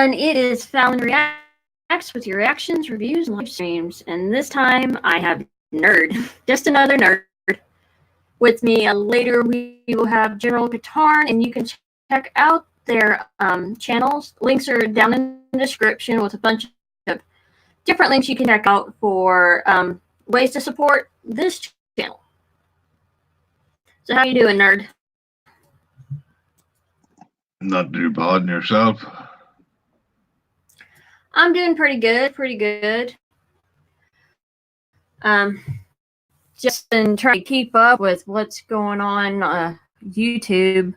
and it is Fallon Reacts with your reactions, reviews, and live streams. And this time I have Nerd, just another nerd. With me later, we will have General Guitar, and you can check out their channels. Links are down in the description with a bunch of different links you can check out for ways to support this channel. So how you doing, Nerd? Not too bad. And yourself? I'm doing pretty good. Just been trying to keep up with what's going on YouTube.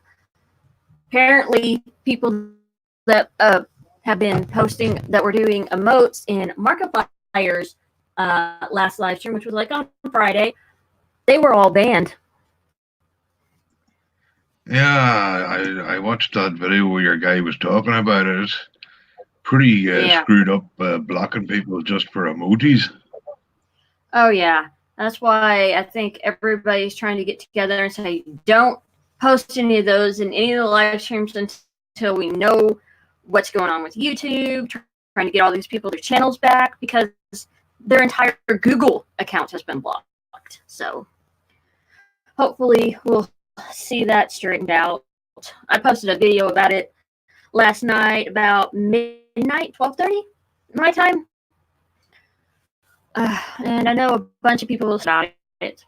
Apparently, people that have been posting that were doing emotes in Markiplier's last live stream, which was like on Friday, they were all banned. Yeah, I watched that video where your guy was talking about it. It's pretty screwed up, blocking people just for emojis. Oh yeah, that's why I think everybody's trying to get together and say, don't post any of those in any of the live streams until we know what's going on with YouTube, trying to get all these people their channels back, because their entire Google account has been blocked. So hopefully we'll see that straightened out. I posted a video about it last night about midnight, 12:30 my time. And I know a bunch of people will start it.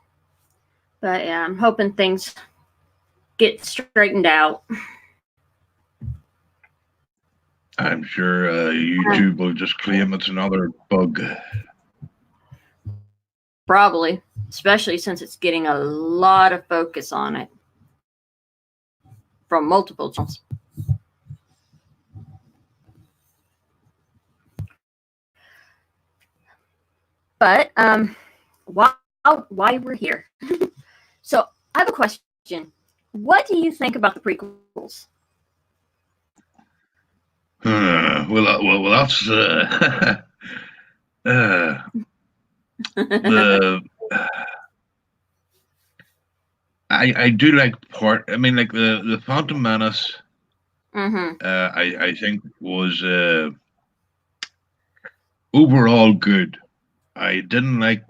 But yeah, I'm hoping things get straightened out. I'm sure YouTube will just claim it's another bug. Probably, especially since it's getting a lot of focus on it from multiple channels. But why we're here. So I have a question. What do you think about the prequels? Well, that's I do like part. I mean, like the Phantom Menace. I think was overall good. I didn't like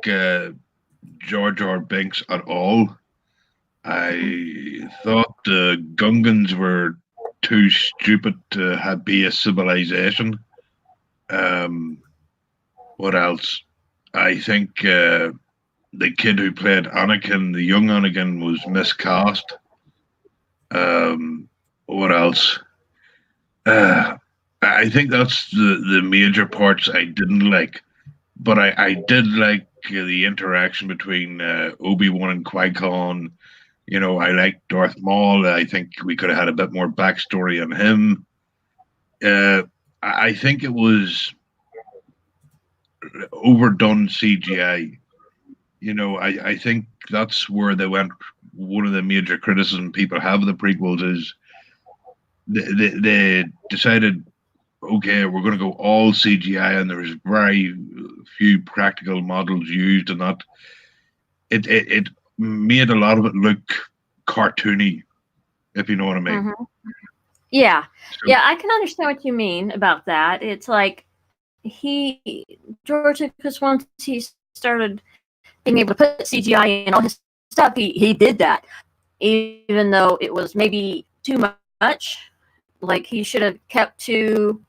Jar Jar Binks at all. I thought the Gungans were too stupid to be a civilization. What else? I think the kid who played Anakin, the young Anakin, was miscast. What else? I think that's the major parts I didn't like. But I did like the interaction between Obi-Wan and Qui-Gon. You know, I like Darth Maul. I think we could have had a bit more backstory on him. I think it was overdone CGI. You know, I think that's where they went. One of the major criticism people have of the prequels is they decided, okay, we're going to go all CGI, and there's very few practical models used, and that it made a lot of it look cartoony, if you know what I mean. Yeah. So, yeah, I can understand what you mean about that. It's like George Lucas, once he started being able to put CGI in all his stuff, he did that, even though it was maybe too much. Like, he should have kept to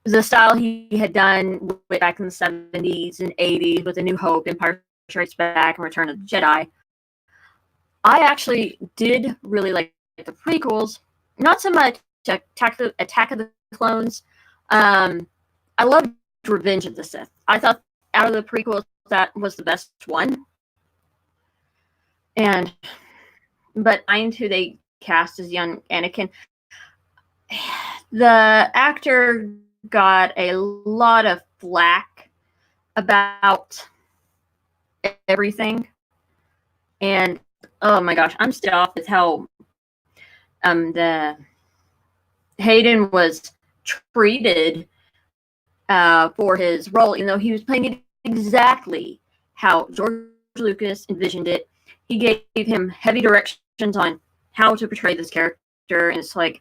the style he had done back in the 70s and 80s with A New Hope, Empire Strikes Back, and Return of the Jedi. I actually did really like the prequels. Not so much Attack of the Clones. I loved Revenge of the Sith. I thought out of the prequels, that was the best one. But find who they cast as young Anakin. The actor got a lot of flack about everything, and oh my gosh, I'm still off with how the Hayden was treated for his role, even though he was playing it exactly how George Lucas envisioned it. He gave him heavy directions on how to portray this character, and it's like,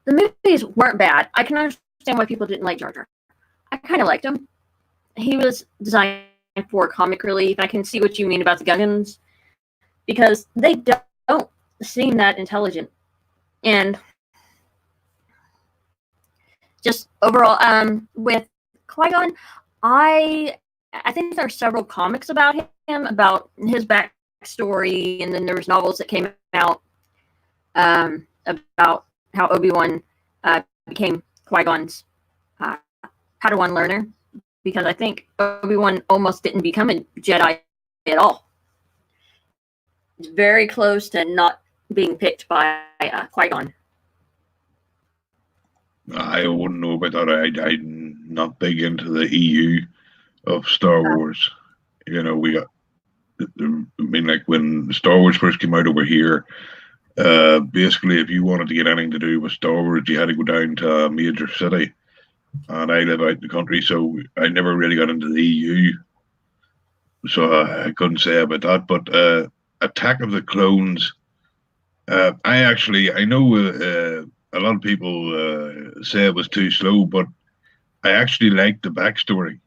the movies weren't bad. I can understand why people didn't like Jar Jar. I kind of liked him. He was designed for comic relief. I can see what you mean about the Gungans because they don't seem that intelligent. And just overall, with Qui-Gon, I think there are several comics about him, about his backstory, and then there was novels that came out about how Obi-Wan became Qui-Gon's uh, Padawan learner, because I think Obi-Wan almost didn't become a Jedi at all. It's very close to not being picked by Qui-Gon. I wouldn't know about that. I'm not big into the EU of Star Wars. We got. I mean, like when Star Wars first came out over here, basically, if you wanted to get anything to do with Star Wars, you had to go down to a major city. And I live out in the country, so I never really got into the EU. So I couldn't say about that. But Attack of the Clones, I know a lot of people say it was too slow, but I actually liked the backstory.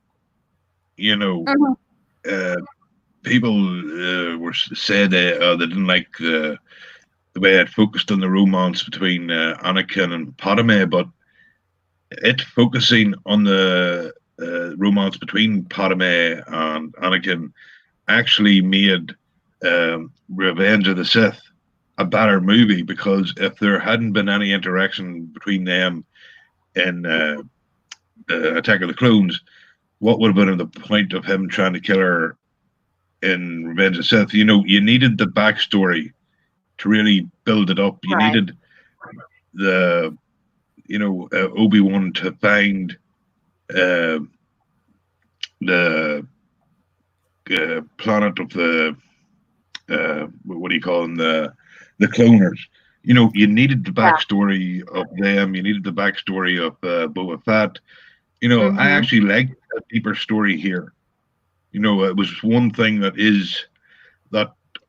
Uh, People were said they didn't like the way it focused on the romance between Anakin and Padme, but it focusing on the romance between Padme and Anakin actually made Revenge of the Sith a better movie, because if there hadn't been any interaction between them in Attack of the Clones, what would have been the point of him trying to kill her in Revenge of the Sith? You needed the backstory to really build it up. You needed the Obi-Wan to find the planet of the what do you call them, the cloners. You needed the backstory of them. You needed the backstory of Boba Fett. I actually liked a deeper story here. It was one thing that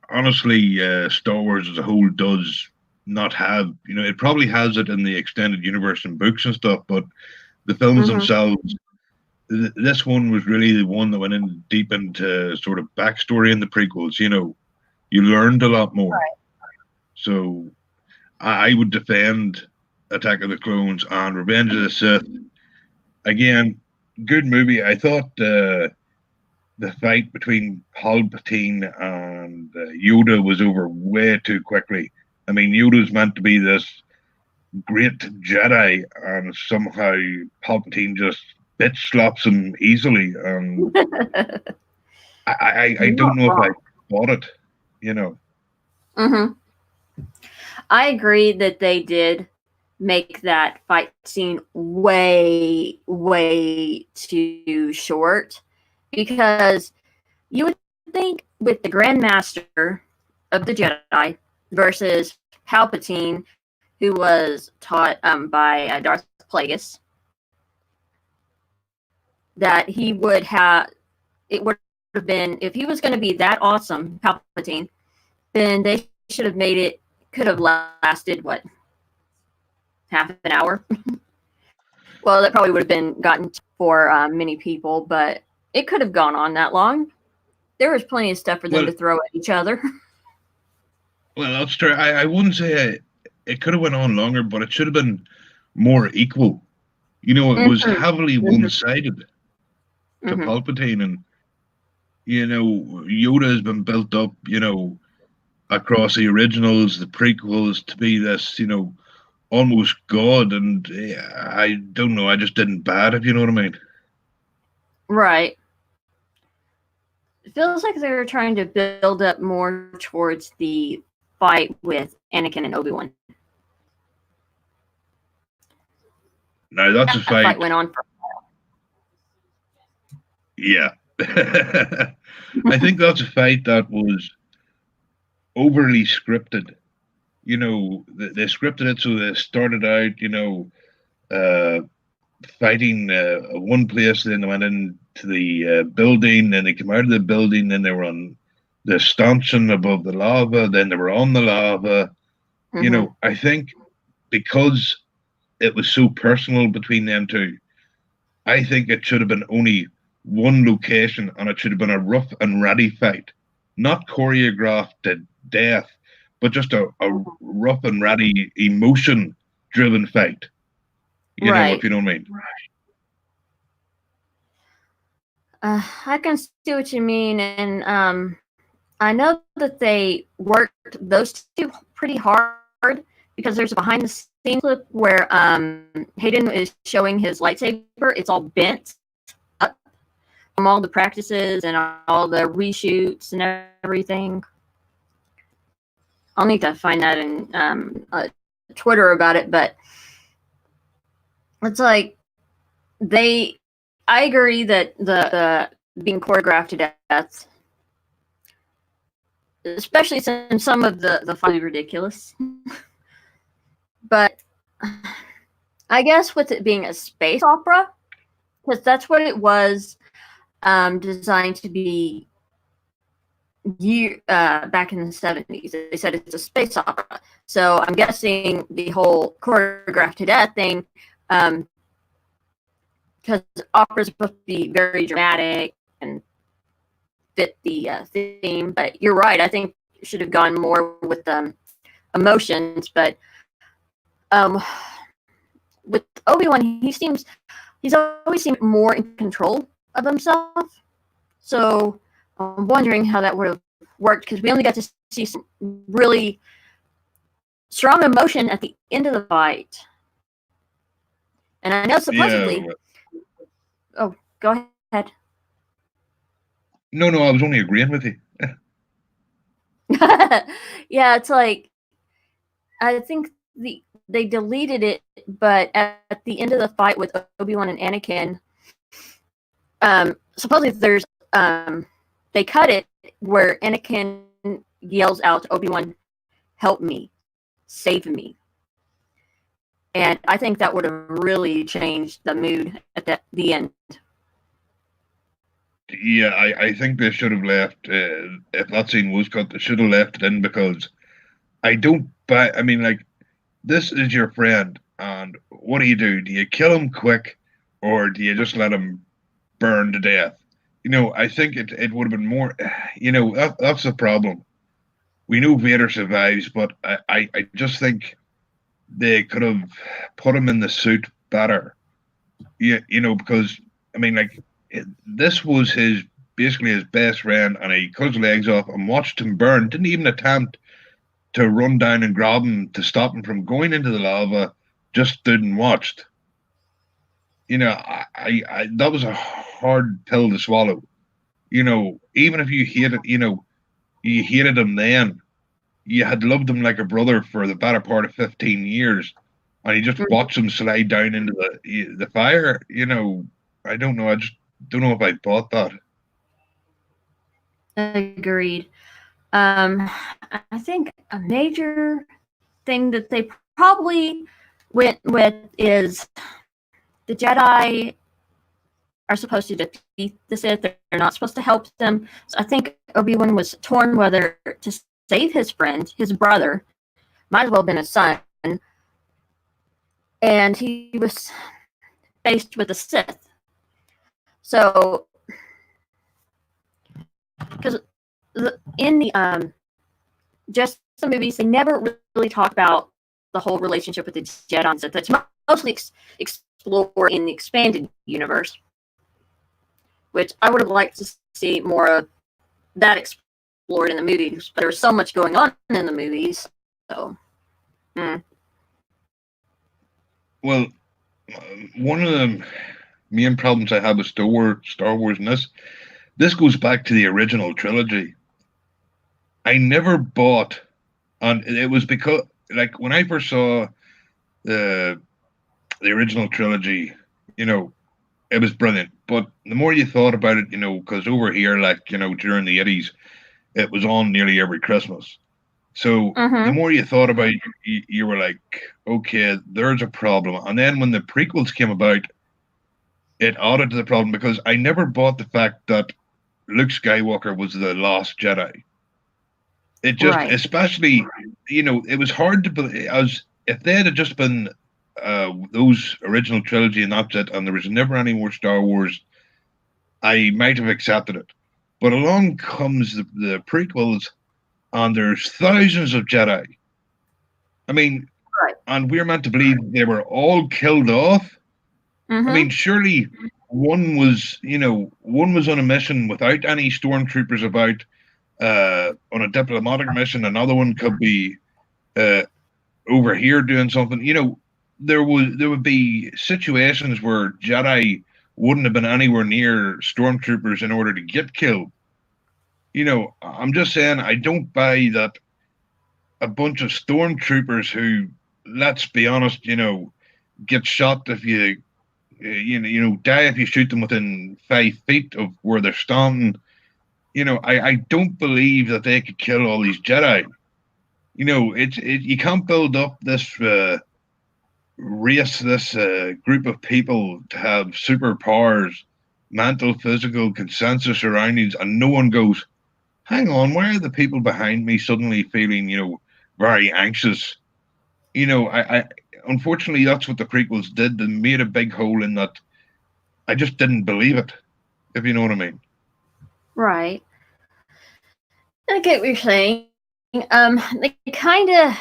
honestly Star Wars as a whole does not have. It probably has it in the extended universe and books and stuff, but the films themselves, this one was really the one that went in deep into sort of backstory in the prequels. You learned a lot more. So I would defend Attack of the Clones and Revenge of the Sith. Again, good movie. I thought the fight between Palpatine and Yoda was over way too quickly. I mean, Yoda's meant to be this great Jedi, and somehow Palpatine just bitch slaps him easily. I don't know if I bought it. I agree that they did make that fight scene way, way too short, because you would think with the Grand Master of the Jedi versus Palpatine, who was taught by Darth Plagueis, that he would have, it would have been, if he was going to be that awesome, Palpatine, then they should have made it, could have lasted, what, half an hour? Well, that probably would have been gotten for many people, but it could have gone on that long. There was plenty of stuff for them to throw at each other. Well, that's true. I wouldn't say it could have went on longer, but it should have been more equal. It was heavily one-sided to Palpatine, and Yoda has been built up, across the originals, the prequels, to be this, almost God, and I don't know, I just didn't buy it, if you know what I mean. Right. It feels like they were trying to build up more towards the fight with Anakin and Obi-Wan. Now that's a fight. Fight went on for a while. Yeah. I think that's a fight that was overly scripted. They scripted it so they started out, fighting one place, then they went into the building, then they came out of the building, then they were on the stanchion above the lava, then they were on the lava. I think because it was so personal between them two. I think it should have been only one location, and it should have been a rough and ready fight, not choreographed to death, but just a rough and ready, emotion-driven fight. You know, if Right. you know what I mean. I can see what you mean, and I know that they worked those two pretty hard because there's a behind the scenes clip where Hayden is showing his lightsaber. It's all bent up from all the practices and all the reshoots and everything. I'll need to find that in Twitter about it, but it's like they. I agree that the being choreographed to death, especially since some of the fun is ridiculous. But I guess with it being a space opera, because that's what it was designed to be back in the 70s. They said it's a space opera. So I'm guessing the whole choreographed to death thing, because opera's supposed to be very dramatic and fit the theme. But you're right. I think it should have gone more with emotions. But with Obi-Wan, he's always seemed more in control of himself. So I'm wondering how that would have worked, because we only got to see some really strong emotion at the end of the fight. And I know supposedly. Yeah. Oh, go ahead. No, I was only agreeing with you. Yeah, it's like I think they deleted it, but at the end of the fight with Obi-Wan and Anakin, supposedly there's they cut it where Anakin yells out to Obi-Wan, "Help me, save me." And I think that would have really changed the mood at the end. Yeah, I think they should have left. If that scene was cut, they should have left it in, because I don't buy. I mean, like, this is your friend, and what do? Do you kill him quick, or do you just let him burn to death? You know, I think it would have been more. You know, that's the problem. We know Vader survives, but I just think they could have put him in the suit better. Yeah, you know, because I mean, like, this was his basically his best friend, and he cut his legs off and watched him burn. Didn't even attempt to run down and grab him to stop him from going into the lava. Just stood and watched. You know, I that was a hard pill to swallow. You know, even if you hated, you hated him then, you had loved him like a brother for the better part of 15 years, and you just watched him slide down into the fire. You know, I don't know. I just don't know if I bought that. Agreed. I think a major thing that they probably went with is the Jedi are supposed to defeat the Sith. They're not supposed to help them. So I think Obi-Wan was torn whether to save his friend, his brother, might as well have been his son, and he was faced with the Sith. So, because in the just the movies, they never really talk about the whole relationship with the Jedi and Sith. That's mostly explored in the expanded universe, which I would have liked to see more of that explored in the movies. But there was so much going on in the movies, so. Well, one of the main problems I have with Star Wars, and this goes back to the original trilogy. I never bought, and it was because, like, when I first saw the original trilogy, you know, it was brilliant. But the more you thought about it, you know, because over here, like, you know, during the 80s, it was on nearly every Christmas. So the more you thought about it, you were like, okay, there's a problem. And then when the prequels came about, it added to the problem, because I never bought the fact that Luke Skywalker was the last Jedi. It just, Right. especially, you know, it was hard to believe, as if they had just been those original trilogy and that's it, and there was never any more Star Wars, I might have accepted it. But along comes the prequels, and there's thousands of Jedi. I mean, Right. and we're meant to believe they were all killed off. I mean, surely one was on a mission without any stormtroopers about, on a diplomatic mission. Another one could be uh, over here doing something. There would be situations where Jedi wouldn't have been anywhere near stormtroopers in order to get killed. I'm just saying I don't buy that a bunch of stormtroopers who, let's be honest, get shot if you die if you shoot them within 5 feet of where they're standing. I don't believe that they could kill all these Jedi. You can't build up this race, this group of people to have superpowers, mental, physical consensus surroundings, and no one goes, hang on, why are the people behind me suddenly feeling, very anxious? I unfortunately that's what the prequels did. They made a big hole in that. I just didn't believe it, if you know what I mean. Right. I get what you're saying. They kind of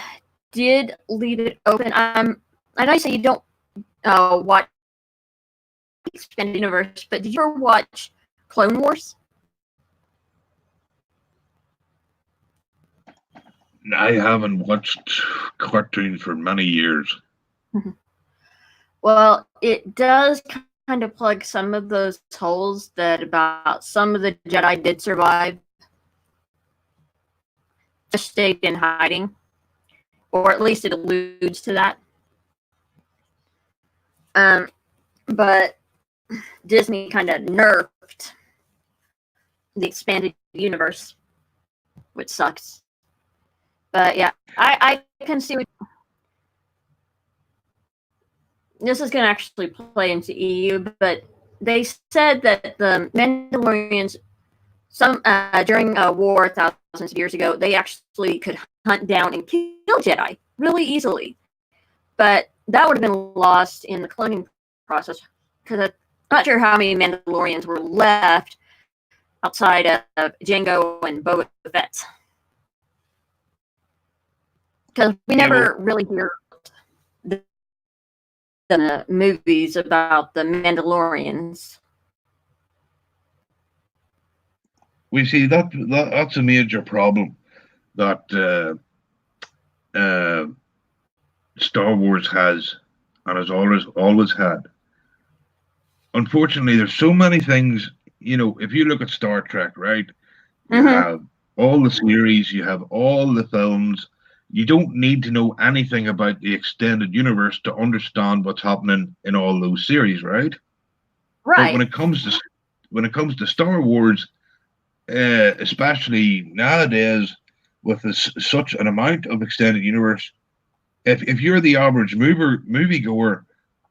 did leave it open. I know you say you don't watch Expanded Universe, but did you ever watch Clone Wars? I haven't watched cartoons for many years. Well, it does kind of plug some of those holes that about some of the Jedi did survive, just stayed in hiding, or at least it alludes to that. But Disney kind of nerfed the expanded universe, which sucks. But yeah, I can see what this is going to actually play into EU, but they said that the Mandalorians, during a war thousands of years ago, they actually could hunt down and kill Jedi really easily. But that would have been lost in the cloning process, because I'm not sure how many Mandalorians were left outside of Jango and Boba Fett. Because we never really hear the movies about the Mandalorians. We see that's a major problem that Star Wars has and has always had. Unfortunately, there's so many things. If you look at Star Trek, right, you have all the series, you have all the films. You don't need to know anything about the extended universe to understand what's happening in all those series, right? Right. But when it comes to Star Wars, especially nowadays with such an amount of extended universe, if you're the average moviegoer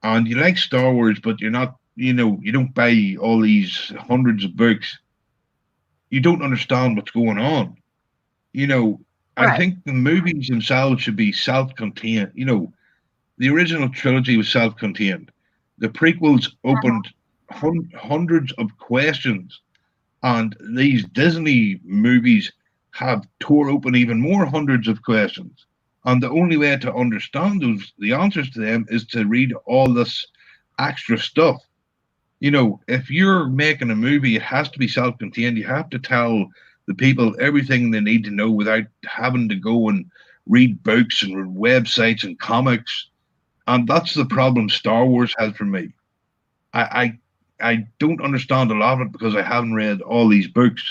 and you like Star Wars, but you're not, you don't buy all these hundreds of books, you don't understand what's going on. I think the movies themselves should be self-contained. The original trilogy was self-contained. The prequels opened hundreds of questions, and these Disney movies have tore open even more hundreds of questions. And the only way to understand the answers to them is to read all this extra stuff. If you're making a movie, it has to be self-contained. You have to tell the people everything they need to know without having to go and read books and websites and comics. And that's the problem Star Wars has for me. I don't understand a lot of it because I haven't read all these books,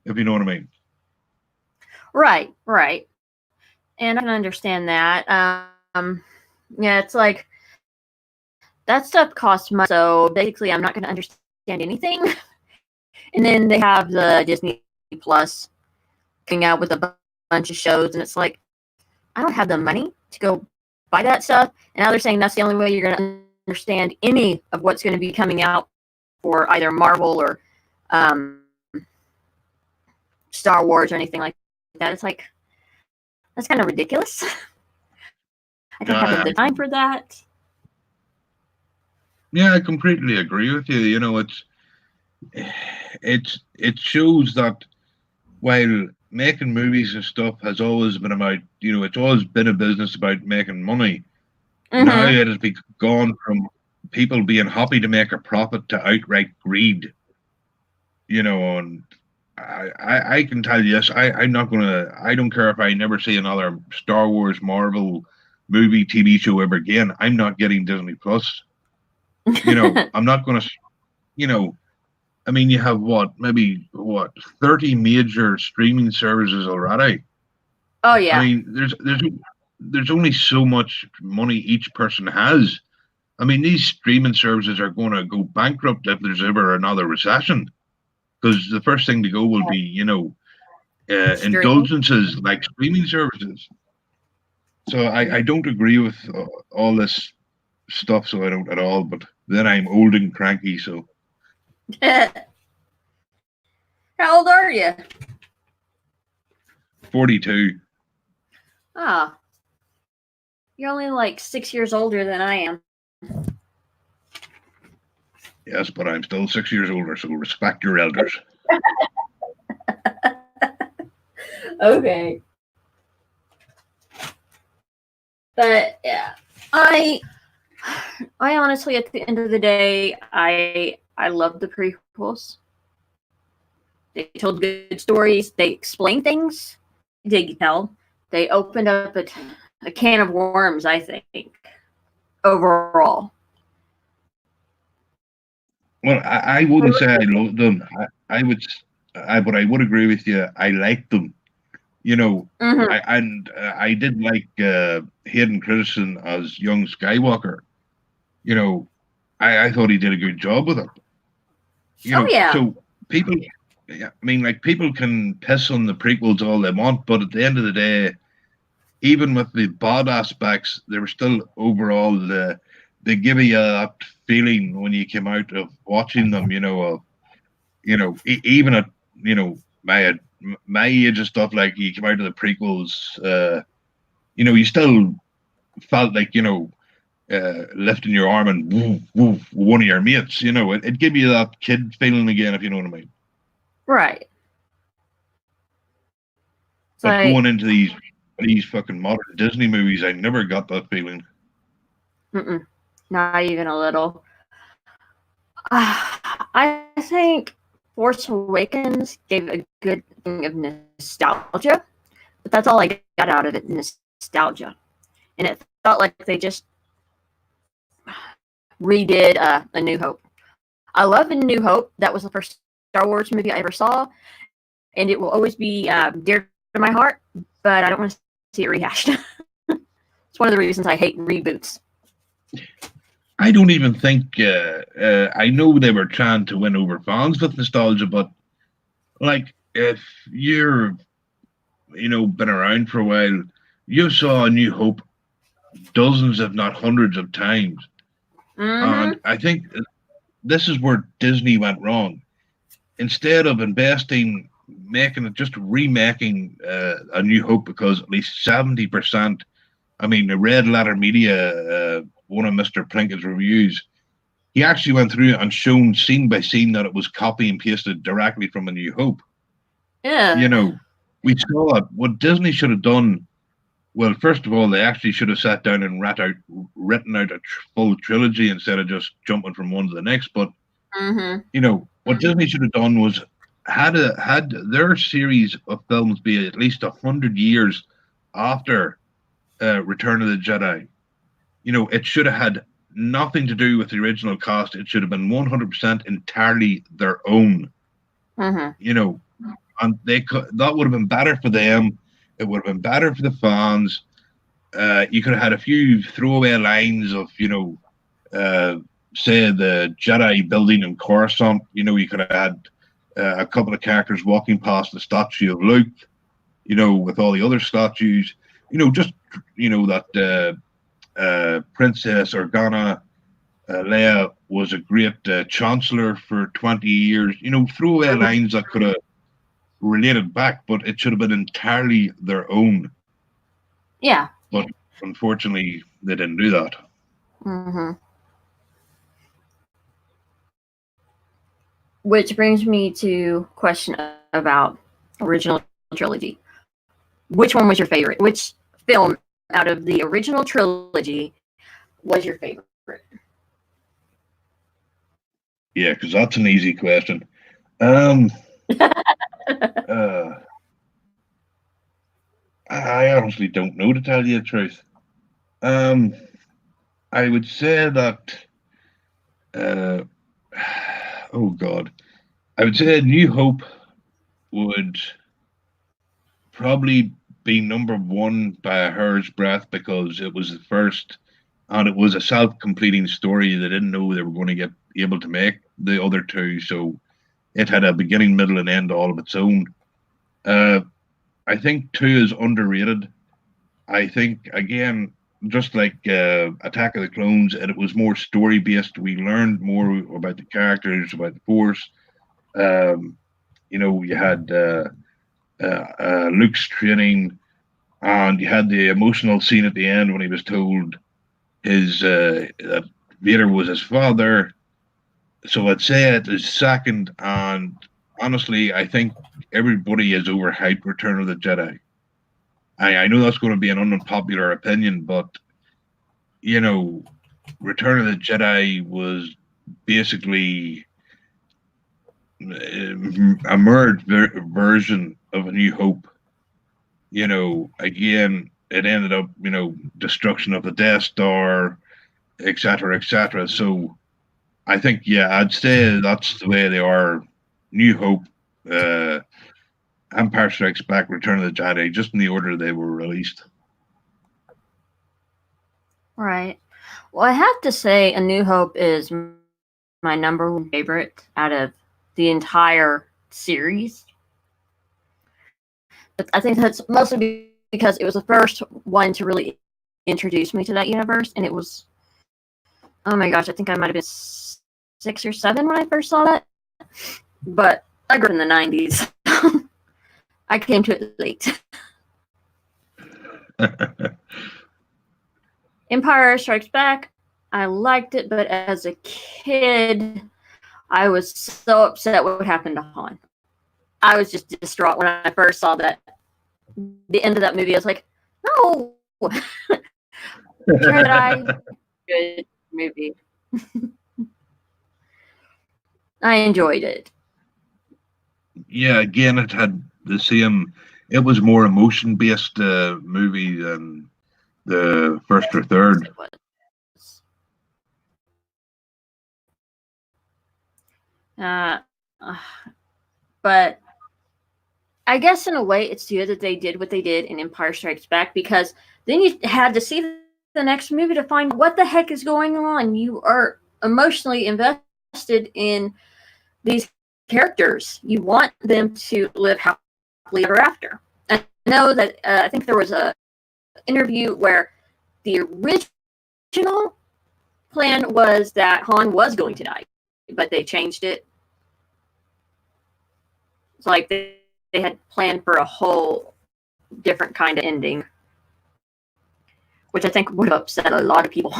if you know what I mean. Right. And I can understand that. Yeah, it's like that stuff costs money, so basically I'm not going to understand anything. And then they have the Disney Plus coming out with a bunch of shows, and it's like, I don't have the money to go buy that stuff. And now they're saying that's the only way you're going to understand any of what's going to be coming out for either Marvel or Star Wars or anything like that. It's like, that's kind of ridiculous. I don't have the time for that. Yeah, I completely agree with you. It shows that while making movies and stuff has always been about, it's always been a business about making money. Now Mm-hmm. it has gone from people being happy to make a profit to outright greed. And I can tell you this, I'm not gonna I don't care if I never see another Star Wars Marvel movie TV show ever again. I'm not getting Disney Plus. I'm not gonna you know I mean you have maybe 30 major streaming services already. Oh I yeah. mean there's only so much money each person has. I mean these streaming services are gonna go bankrupt if there's ever another recession. Because the first thing to go will be, Streaming. indulgences like streaming services. So I don't agree with all this stuff, so I don't at all. But then I'm old and cranky, so How old are you? 42. Ah, you're only like 6 years older than I am. Yes, but I'm still 6 years older, so respect your elders. Okay. But yeah, I I honestly, at the end of the day, I love the prequels. They told good stories. They explained things. They tell. They opened up a can of worms. I think overall. Well, I wouldn't say I love them. But I would agree with you. I like them. You know, Mm-hmm. I did like Hayden Christensen as young Skywalker. You know, I thought he did a good job with it. Oh yeah. So people, yeah, I mean, like people can piss on the prequels all they want, but at the end of the day, even with the bad aspects, they were still overall they give you that feeling when you came out of watching them. Even at you know my age and stuff, like you come out of the prequels, you still felt like lifting your arm and woof, woof, one of your mates. It gave you that kid feeling again, if you know what I mean. Right. It's But like, going into these fucking modern Disney movies, I never got that feeling. not even a little. I think Force Awakens gave a good thing of nostalgia, but that's all I got out of it, nostalgia. And it felt like they just redid A New Hope. I love A New Hope. That was the first Star Wars movie I ever saw, and it will always be dear to my heart, but I don't want to see it rehashed. It's one of the reasons I hate reboots. I don't even think I know they were trying to win over fans with nostalgia, but like if you're been around for a while, you saw A New Hope dozens, if not hundreds, of times, and Mm-hmm. I think this is where Disney went wrong. Instead of investing, making it just remaking A New Hope, because at least 70%. I mean, the Red Letter Media, one of Mr. Plinkett's reviews, he actually went through and shown scene by scene that it was copy and pasted directly from A New Hope. You Yeah. know, we saw it. What Disney should have done, well, first of all, they actually should have sat down and written out a full trilogy instead of just jumping from one to the next. But Mm-hmm. what Disney should have done was had their series of films be at least 100 years after Return of the Jedi. It should have had nothing to do with the original cast. It should have been 100% entirely their own. Mm-hmm. You know, and that would have been better for them. It would have been better for the fans. You could have had a few throwaway lines of, uh, say the Jedi building in Coruscant. You could have had a couple of characters walking past the statue of Luke. With all the other statues. Just that Princess Organa Leia was a great chancellor for 20 years. Throwaway Mm-hmm. lines that could have related back, but it should have been entirely their own. Yeah. But unfortunately, they didn't do that. Mm-hmm. Which brings me to question about original trilogy. Which one was your favorite? Which film out of the original trilogy was your favorite? Yeah, because that's an easy question. Um, uh, I honestly don't know, to tell you the truth. Um, I would say that. Uh, oh God, I would say New Hope would probably be number one by a hair's breadth because it was the first, and it was a self-completing story. They didn't know they were going to get able to make the other two, so it had a beginning, middle, and end all of its own. Uh, I think two is underrated. I think again, just like Attack of the Clones, and it was more story based. We learned more about the characters, about the Force. Um, you had Luke's training, and you had the emotional scene at the end when he was told his that Vader was his father. So I'd say it is second, and honestly, I think everybody is overhyped Return of the Jedi. I know that's going to be an unpopular opinion, but you know, Return of the Jedi was basically a merged version of A New Hope. Again, it ended up, destruction of the Death Star, etc., etc. So I think, yeah, I'd say that's the way they are. New Hope, uh, Empire Strikes Back, Return of the Jedi, just in the order they were released. Right. Well, I have to say, A New Hope is my number one favorite out of the entire series. But I think that's mostly because it was the first one to really introduce me to that universe, and it was, oh my gosh, I think I might have been 6 or 7 when I first saw that. But I grew up in the 90s. I came to it late. Empire Strikes Back, I liked it, but as a kid, I was so upset what happened to Han. I was just distraught when I first saw that. The end of that movie, I was like, no! Jedi, good movie. I enjoyed it. Yeah, again, it had the same. It was more emotion based movie than the first or Yes, third. it was. Uh, but I guess in a way, it's good that they did what they did in Empire Strikes Back because then you had to see the next movie to find what the heck is going on. You are emotionally invested in these characters. You want them to live happily ever after. I know that I think there was a interview where the original plan was that Han was going to die, but they changed it. It's like they had planned for a whole different kind of ending, which I think would have upset a lot of people.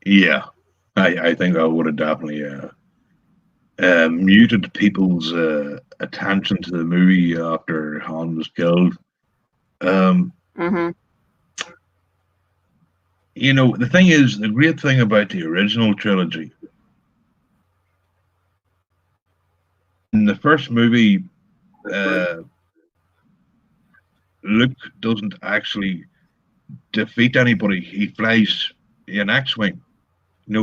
Yeah, I think that would have definitely muted people's attention to the movie after Han was killed. Um, Mm-hmm. the thing is, the great thing about the original trilogy, in the first movie, uh, Luke doesn't actually defeat anybody. He flies an X-wing.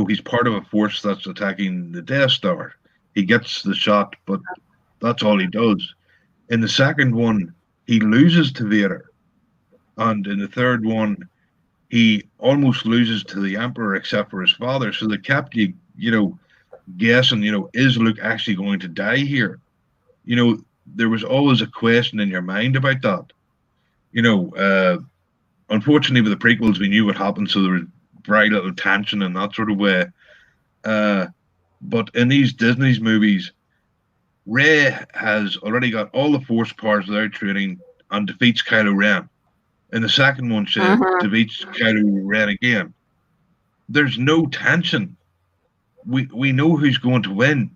He's part of a force that's attacking the Death Star. He gets the shot, but that's all he does. In the second one, he loses to Vader, and in the third one, he almost loses to the Emperor, except for his father. So they kept you guessing. Is Luke actually going to die here? There was always a question in your mind about that. You know, uh, Unfortunately, with the prequels, we knew what happened, so there was very little tension in that sort of way. Uh, but in these Disney's movies, Rey has already got all the Force powers without training and defeats Kylo Ren. In the second one, she Mm-hmm. defeats Kylo Ren again. There's no tension. We know who's going to win.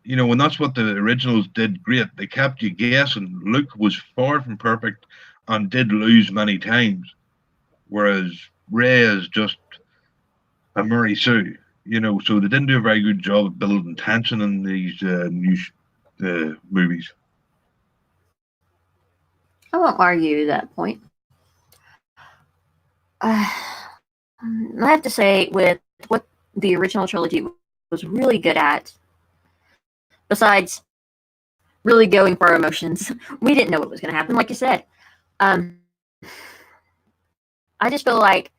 And that's what the originals did great. They kept you guessing. Luke was far from perfect and did lose many times, whereas Ray is just a Murray Sue. So they didn't do a very good job of building tension in these new movies. I won't argue that point. I have to say, with what the original trilogy was really good at, besides really going for our emotions, we didn't know what was going to happen, like you said. I just feel like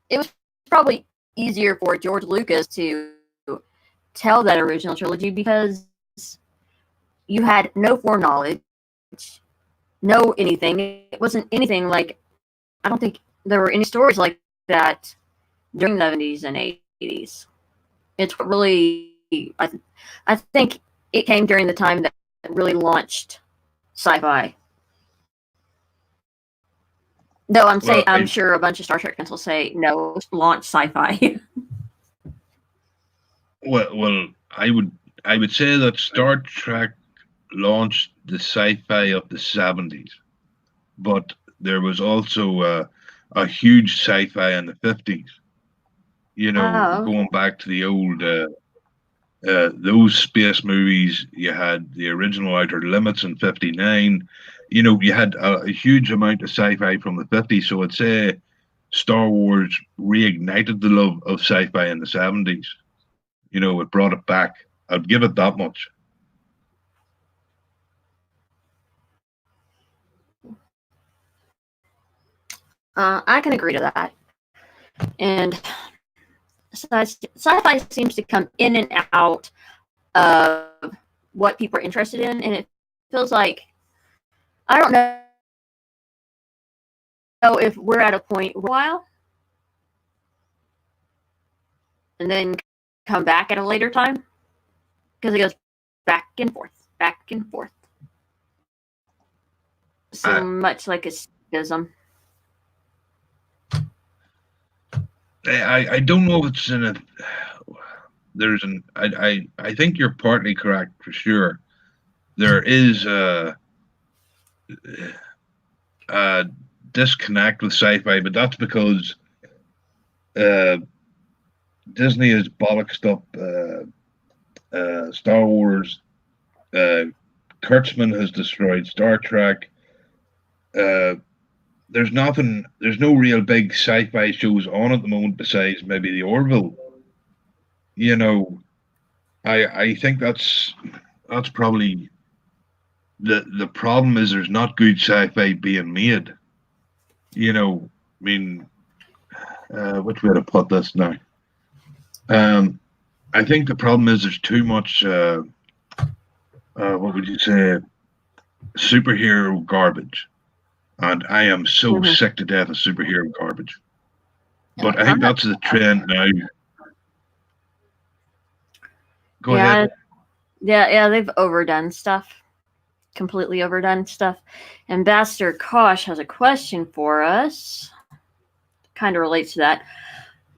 it was probably easier for George Lucas to tell that original trilogy because you had no foreknowledge, no anything. It wasn't anything like, I don't think there were any stories like that during the 70s and 80s. It's really, I think it came during the time that really launched sci-fi. Though I'm sure a bunch of Star Trek fans will say no, launch sci-fi. Well, I would say that Star Trek launched the sci-fi of the 70s, but there was also a huge sci-fi in the 50s. Going back to the old those space movies. You had the original Outer Limits in '59. You had a huge amount of sci-fi from the '50s. So I'd say Star Wars reignited the love of sci-fi in the '70s. It brought it back. I'd give it that much. I can agree to that. And sci-fi seems to come in and out of what people are interested in, and it feels like, I don't know if we're at a point for a while and then come back at a later time, because it goes back and forth, back and forth. So much like escapism. I don't know if it's in a. There's an. I think you're partly correct for sure. There is a disconnect with sci-fi, but that's because Disney has bollocksed up Star Wars. Kurtzman has destroyed Star Trek. There's nothing. There's no real big sci-fi shows on at the moment besides maybe the Orville. I think that's probably the problem is there's not good sci-fi being made. I mean, which way to put this now? I think the problem is there's too much. What would you say? Superhero garbage, and I am so sick to death of superhero garbage. But I think that's the trend now. Go ahead. Yeah, they've overdone stuff. Completely overdone stuff. Ambassador Kosh has a question for us. Kind of relates to that.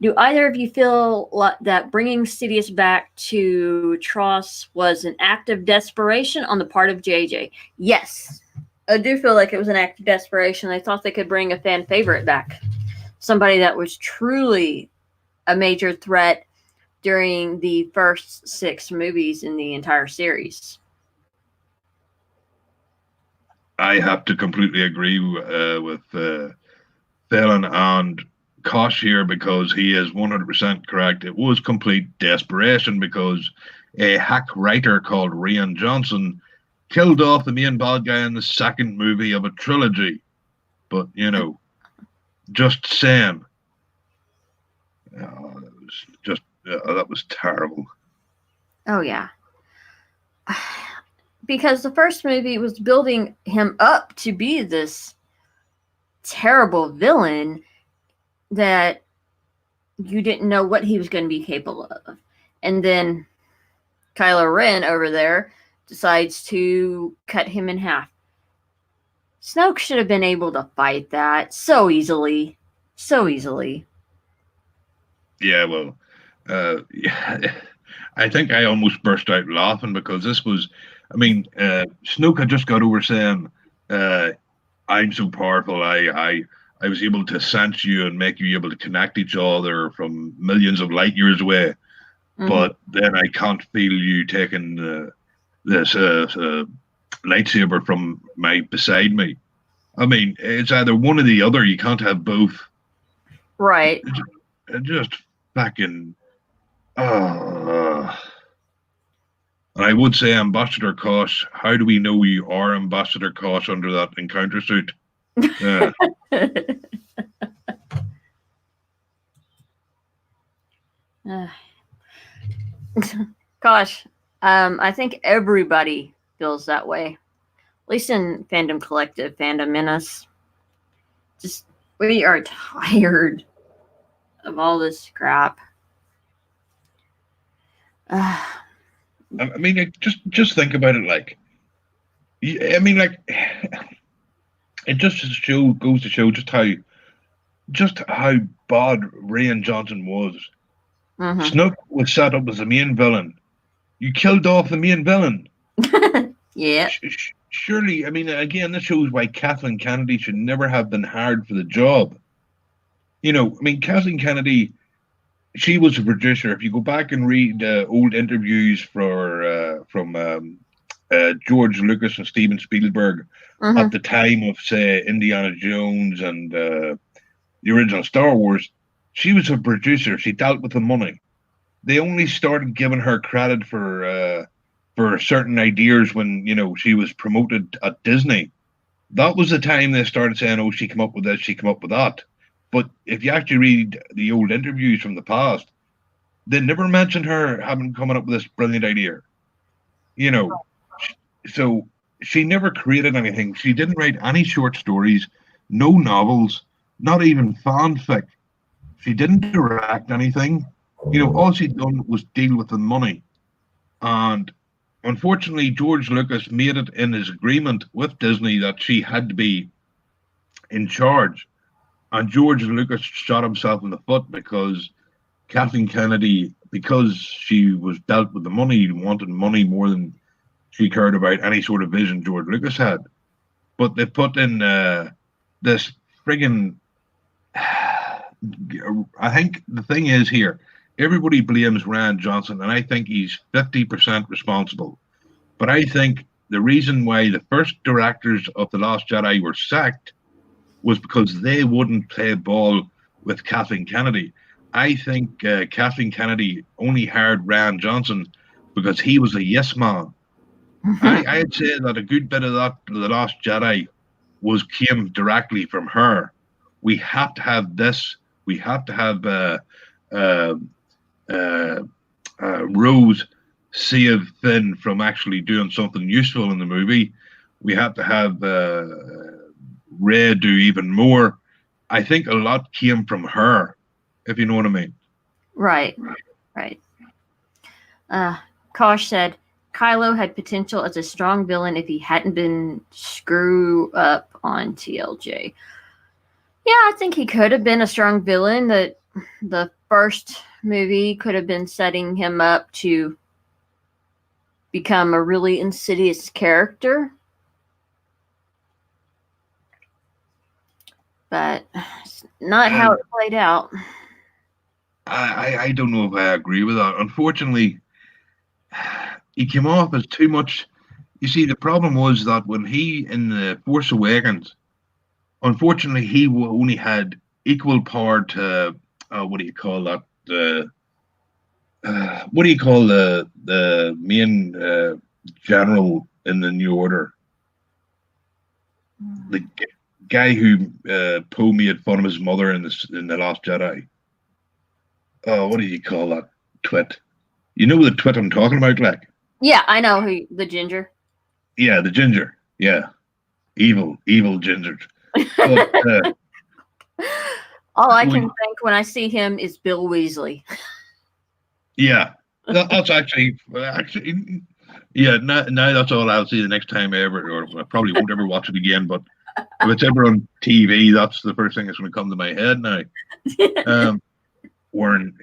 Do either of you feel that bringing Sidious back to Tross was an act of desperation on the part of JJ? Yes. I do feel like it was an act of desperation. They thought they could bring a fan favorite back. Somebody that was truly a major threat during the first 6 movies in the entire series. I have to completely agree with Phelan and Kosh here, because he is 100% correct. It was complete desperation because a hack writer called Rian Johnson killed off the main bad guy in the second movie of a trilogy. But, just saying. That was terrible. Oh, yeah. Because the first movie was building him up to be this terrible villain that you didn't know what he was going to be capable of. And then Kylo Ren over there decides to cut him in half. Snoke should have been able to fight that so easily. So easily. Yeah, well, Yeah, I think I almost burst out laughing because this was, I mean, Snoke had just got over saying, uh, "I'm so powerful. I was able to sense you and make you able to connect each other from millions of light years away. Mm-hmm. But then I can't feel you taking this lightsaber from my beside me. I mean, it's either one or the other. You can't have both. Right. It just fucking. Uh, and I would say, Ambassador Kosh, how do we know you are Ambassador Kosh under that encounter suit? Yeah. Uh, Gosh, I think everybody feels that way. At least in Fandom Collective, Fandom Menace. Just we are tired of all this crap. Uh, I mean, like, just think about it. Like, I mean, like, it just goes to show just how bad Rian Johnson was. mhm. Snook was set up as the main villain. You killed off the main villain. Yeah. Surely, I mean, again, this shows why Kathleen Kennedy should never have been hired for the job. I mean, Kathleen Kennedy, she was a producer. If you go back and read old interviews from George Lucas and Steven Spielberg at Mhm. the time of, say, Indiana Jones and the original Star Wars, she was a producer. She dealt with the money. They only started giving her credit for certain ideas when she was promoted at Disney. That was the time they started saying, "Oh, she came up with this, she came up with that." But if you actually read the old interviews from the past, they never mentioned her having coming up with this brilliant idea. You know, so she never created anything. She didn't write any short stories, no novels, not even fanfic. She didn't direct anything. All she'd done was deal with the money. And unfortunately, George Lucas made it in his agreement with Disney that she had to be in charge. And George Lucas shot himself in the foot because Kathleen Kennedy, because she was dealt with the money, wanted money more than she cared about any sort of vision George Lucas had. But they put in this friggin' I think the thing is here, everybody blames Ryan Johnson, and I think he's 50% responsible. But I think the reason why the first directors of The Last Jedi were sacked was because they wouldn't play ball with Kathleen Kennedy. I think Kathleen Kennedy only hired Ryan Johnson because he was a yes man. I'd say that a good bit of that The Last Jedi came directly from her. We have to have this. We have to have uh, uh, Rose save Finn from actually doing something useful in the movie. We have to have Ray do even more. I think a lot came from her, if you know what I mean. Right. Right. Kosh said Kylo had potential as a strong villain if he hadn't been screw up on TLJ. Yeah, I think he could have been a strong villain. That the first movie could have been setting him up to become a really insidious character. But it's not how it played out. I don't know if I agree with that. Unfortunately, he came off as too much. You see, the problem was that when he in the Force Awakens, unfortunately, he only had equal power to what do you call that? What do you call the main general in the New Order? The guy who Poe made fun of his mother in the Last Jedi. Oh, what do you call that twit? You know the twit I'm talking about, like? Yeah, I know who the ginger. Yeah, the ginger. Yeah, evil ginger. But all I can think when I see him is Bill Weasley. yeah, that's actually yeah. Now that's all I'll see the next time I ever, or I probably won't ever watch it again. But if it's ever on TV, that's the first thing that's going to come to my head now. Um, wearing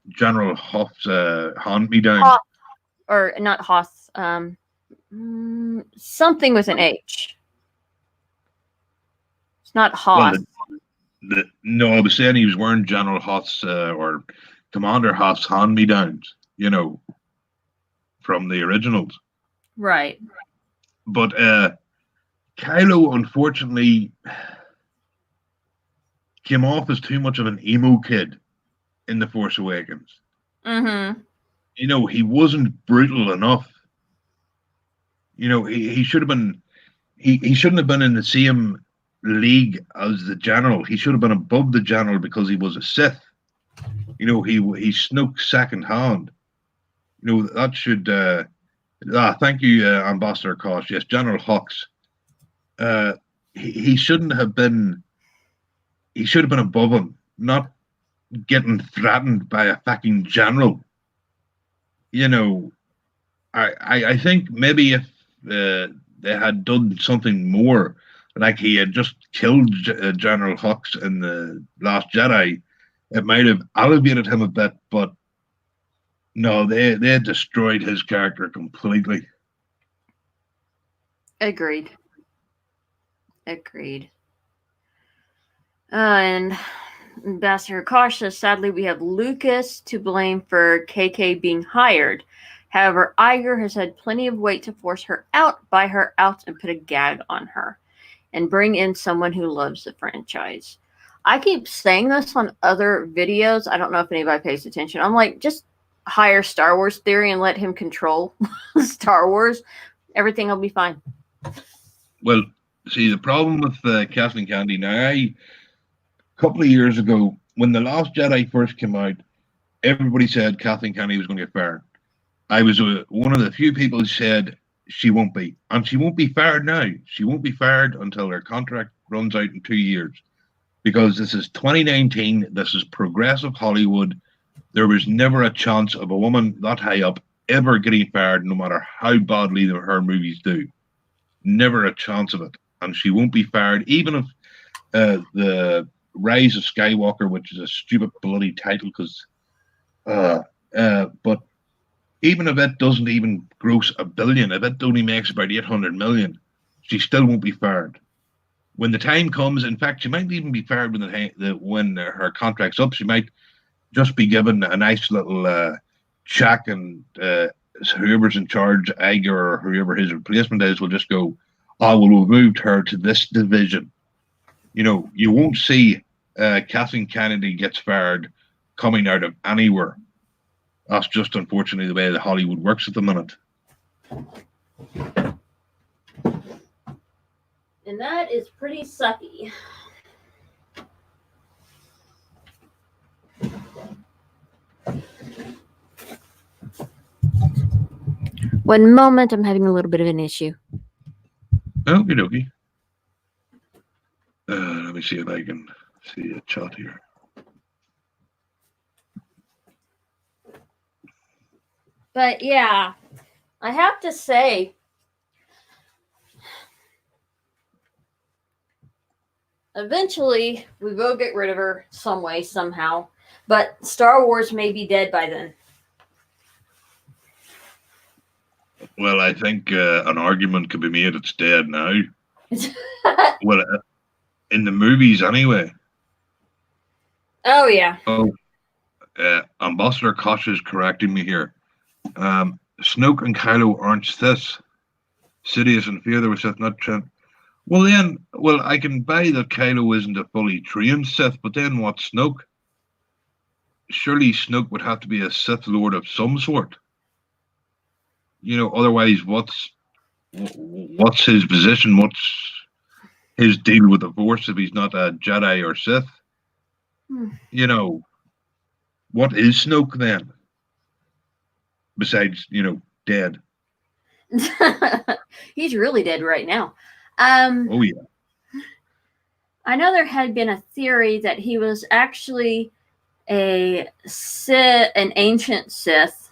General Huff's hand me down. Hoth, or not Hoth, something with an H. It's not Well, Hoth. no, I was saying he was wearing General Huff's or Commander Huff's hand me downs. From the originals. Right. But Kylo, unfortunately, came off as too much of an emo kid in The Force Awakens. Mm-hmm. He wasn't brutal enough. He should have been. He shouldn't have been in the same league as the general. He should have been above the general because he was a Sith. He snuck second hand. That should. Thank you, Ambassador Kosh. Yes, General Hux. He shouldn't have been. He should have been above him, not getting threatened by a fucking general. I think maybe if they had done something more, like he had just killed General Hux in the Last Jedi, it might have elevated him a bit. But no, they destroyed his character completely. Agreed. And Ambassador Kosh says, sadly, we have Lucas to blame for KK being hired. However, Iger has had plenty of weight to force her out, buy her out, and put a gag on her, and bring in someone who loves the franchise. I keep saying this on other videos. I don't know if anybody pays attention. I'm like, just hire Star Wars Theory and let him control Star Wars. Everything will be fine. Well, see, the problem with Kathleen Kennedy now, a couple of years ago, when The Last Jedi first came out, everybody said Kathleen Kennedy was going to get fired. I was one of the few people who said she won't be. And she won't be fired now. She won't be fired until her contract runs out in 2 years. Because this is 2019. This is progressive Hollywood. There was never a chance of a woman that high up ever getting fired, no matter how badly her movies do. Never a chance of it. And she won't be fired, even if the Rise of Skywalker, which is a stupid bloody title, but even if it doesn't even gross $1 billion, if it only makes about 800 million, she still won't be fired. When the time comes, in fact, she might even be fired when her contract's up. She might just be given a nice little check, and whoever's in charge, Iger or whoever his replacement is, will just go, "Oh, well, we've moved her to this division." You won't see Kathleen Kennedy gets fired coming out of anywhere. That's just unfortunately the way that Hollywood works at the minute. And that is pretty sucky. One moment, I'm having a little bit of an issue. Okie dokie. Let me see if I can see a chat here. But yeah, I have to say, eventually we will get rid of her some way, somehow. But Star Wars may be dead by then. Well, I think an argument could be made it's dead now. Well, in the movies anyway. Oh, yeah. Oh, Ambassador Kosh is correcting me here. Snoke and Kylo aren't Sith. Sidious and Fear, they were Sith, not Trent. Well, I can buy that Kylo isn't a fully trained Sith, but then what's Snoke? Surely Snoke would have to be a Sith Lord of some sort. Otherwise, what's his position? What's his deal with the Force if he's not a Jedi or Sith? What is Snoke then? Besides, dead. He's really dead right now. Oh, yeah. I know there had been a theory that he was actually an ancient Sith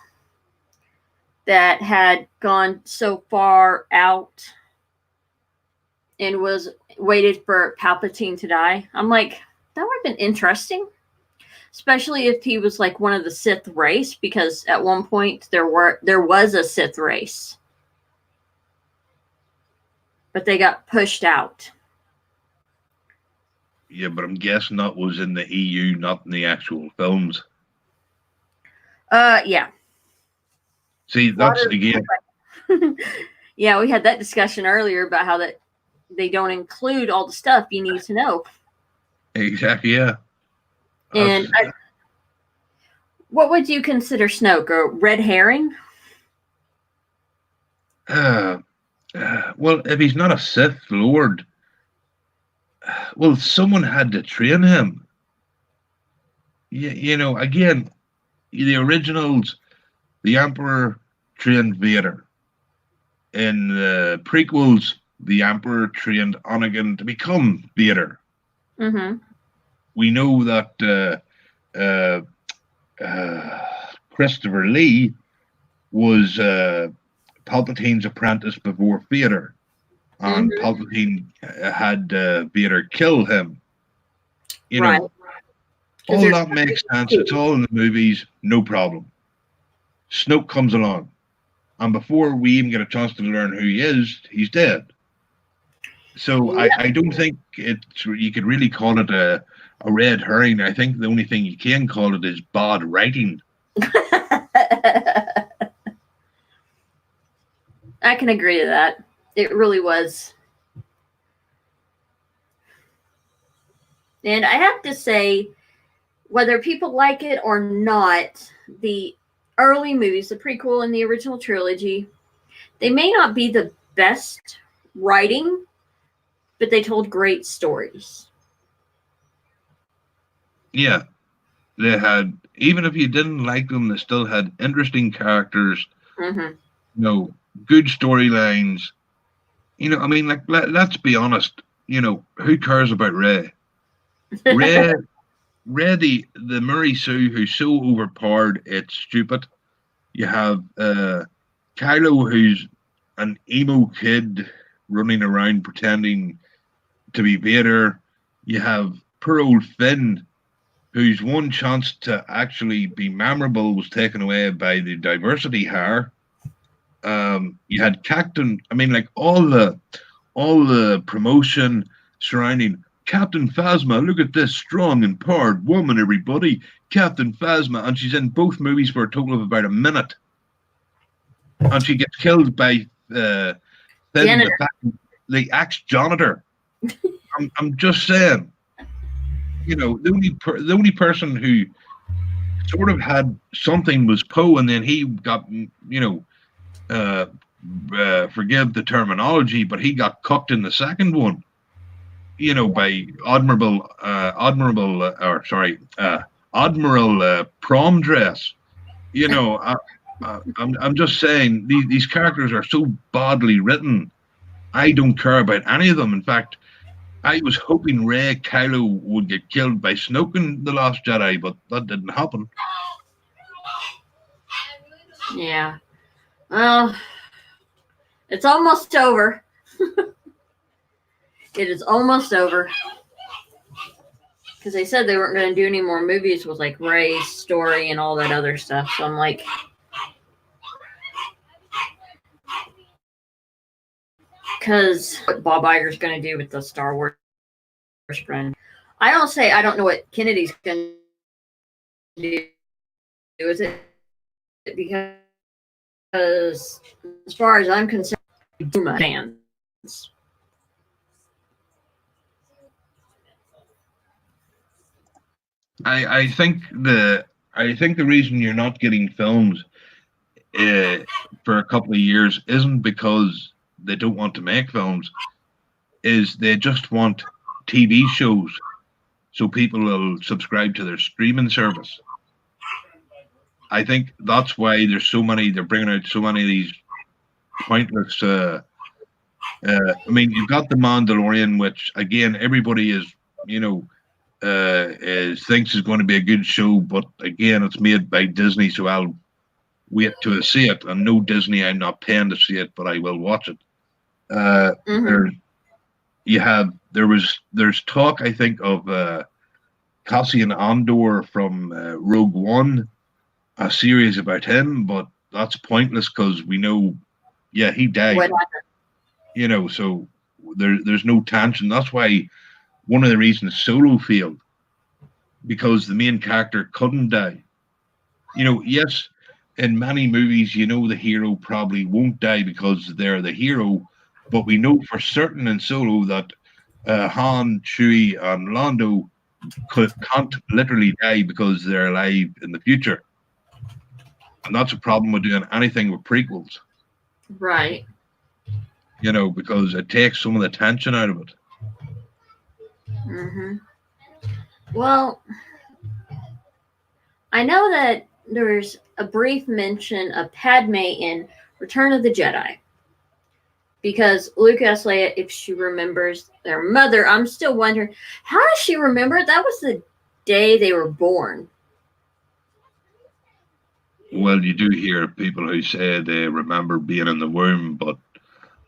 that had gone so far out and was waited for Palpatine to die. I'm like, that would have been interesting. especially if he was like one of the Sith race, because at one point there was a Sith race, but they got pushed out. Yeah, but I'm guessing that was in the EU, not in the actual films. Yeah. See, that's again. Yeah, we had that discussion earlier about how that they don't include all the stuff you need to know. Exactly, yeah. And what would you consider Snoke? A red herring? Well, if he's not a Sith Lord, well, someone had to train him. You know, again, the originals, the Emperor trained Vader. In the prequels, the Emperor trained Anakin to become Vader. Mm-hmm. We know that Christopher Lee was Palpatine's apprentice before Vader, and Palpatine had Vader kill him. You know, all that makes sense. It's all in the movies, no problem. Snoke comes along, and before we even get a chance to learn who he is, he's dead. So I don't think you could really call it a red herring. I think the only thing you can call it is bad writing. I can agree to that. It really was. And I have to say, whether people like it or not, the early movies, the prequel and the original trilogy, they may not be the best writing, but they told great stories. Yeah. They had, even if you didn't like them, they still had interesting characters, you know, good storylines. You know, I mean, like, let's be honest, you know, who cares about Rey? Rey, the Murray Sue, who's so overpowered, it's stupid. You have Kylo, who's an emo kid running around pretending to be Vader. You have poor old Finn, whose one chance to actually be memorable was taken away by the diversity hire. You had Captain, I mean, like all the promotion surrounding Captain Phasma. Look at this strong, empowered woman, everybody. Captain Phasma, and she's in both movies for a total of about a minute, and she gets killed by Finn, the ex-janitor. I'm just saying. You know, the only person who sort of had something was Poe, and then he got, you know, forgive the terminology, but he got cooked in the second one. You know, by Admiral prom dress. You know, I'm just saying these characters are so badly written. I don't care about any of them. In fact, I was hoping Rey Kylo would get killed by Snoke in The Last Jedi, but that didn't happen. Yeah. Well, it's almost over. It is almost over. Because they said they weren't going to do any more movies with like Rey's story and all that other stuff. So I'm like, because what Bob Iger's going to do with the Star Wars brand. I don't know what Kennedy's going to do with it, because as far as I'm concerned, fans. I think the reason you're not getting films for a couple of years isn't because they don't want to make films, is they just want TV shows so people will subscribe to their streaming service. I think that's why there's so many, they're bringing out so many of these pointless I mean, you've got The Mandalorian, which again everybody is, you know, thinks is going to be a good show, but again it's made by Disney, so I'll wait to see it. And no, Disney, I'm not paying to see it, but I will watch it. There's talk, I think, of Cassian Andor from Rogue One, a series about him, but that's pointless because we know, yeah, he died. What So there's no tension. That's why one of the reasons Solo failed, because the main character couldn't die. Yes, in many movies, the hero probably won't die because they're the hero, but we know for certain in Solo that Han, Chewie, and Lando can't literally die because they're alive in the future. And that's a problem with doing anything with prequels. Right. Because it takes some of the tension out of it. Well, I know that there's a brief mention of Padme in Return of the Jedi. Because Luke asked Leia if she remembers their mother. I'm still wondering, how does she remember it? That was the day they were born. Well, you do hear people who say they remember being in the womb, but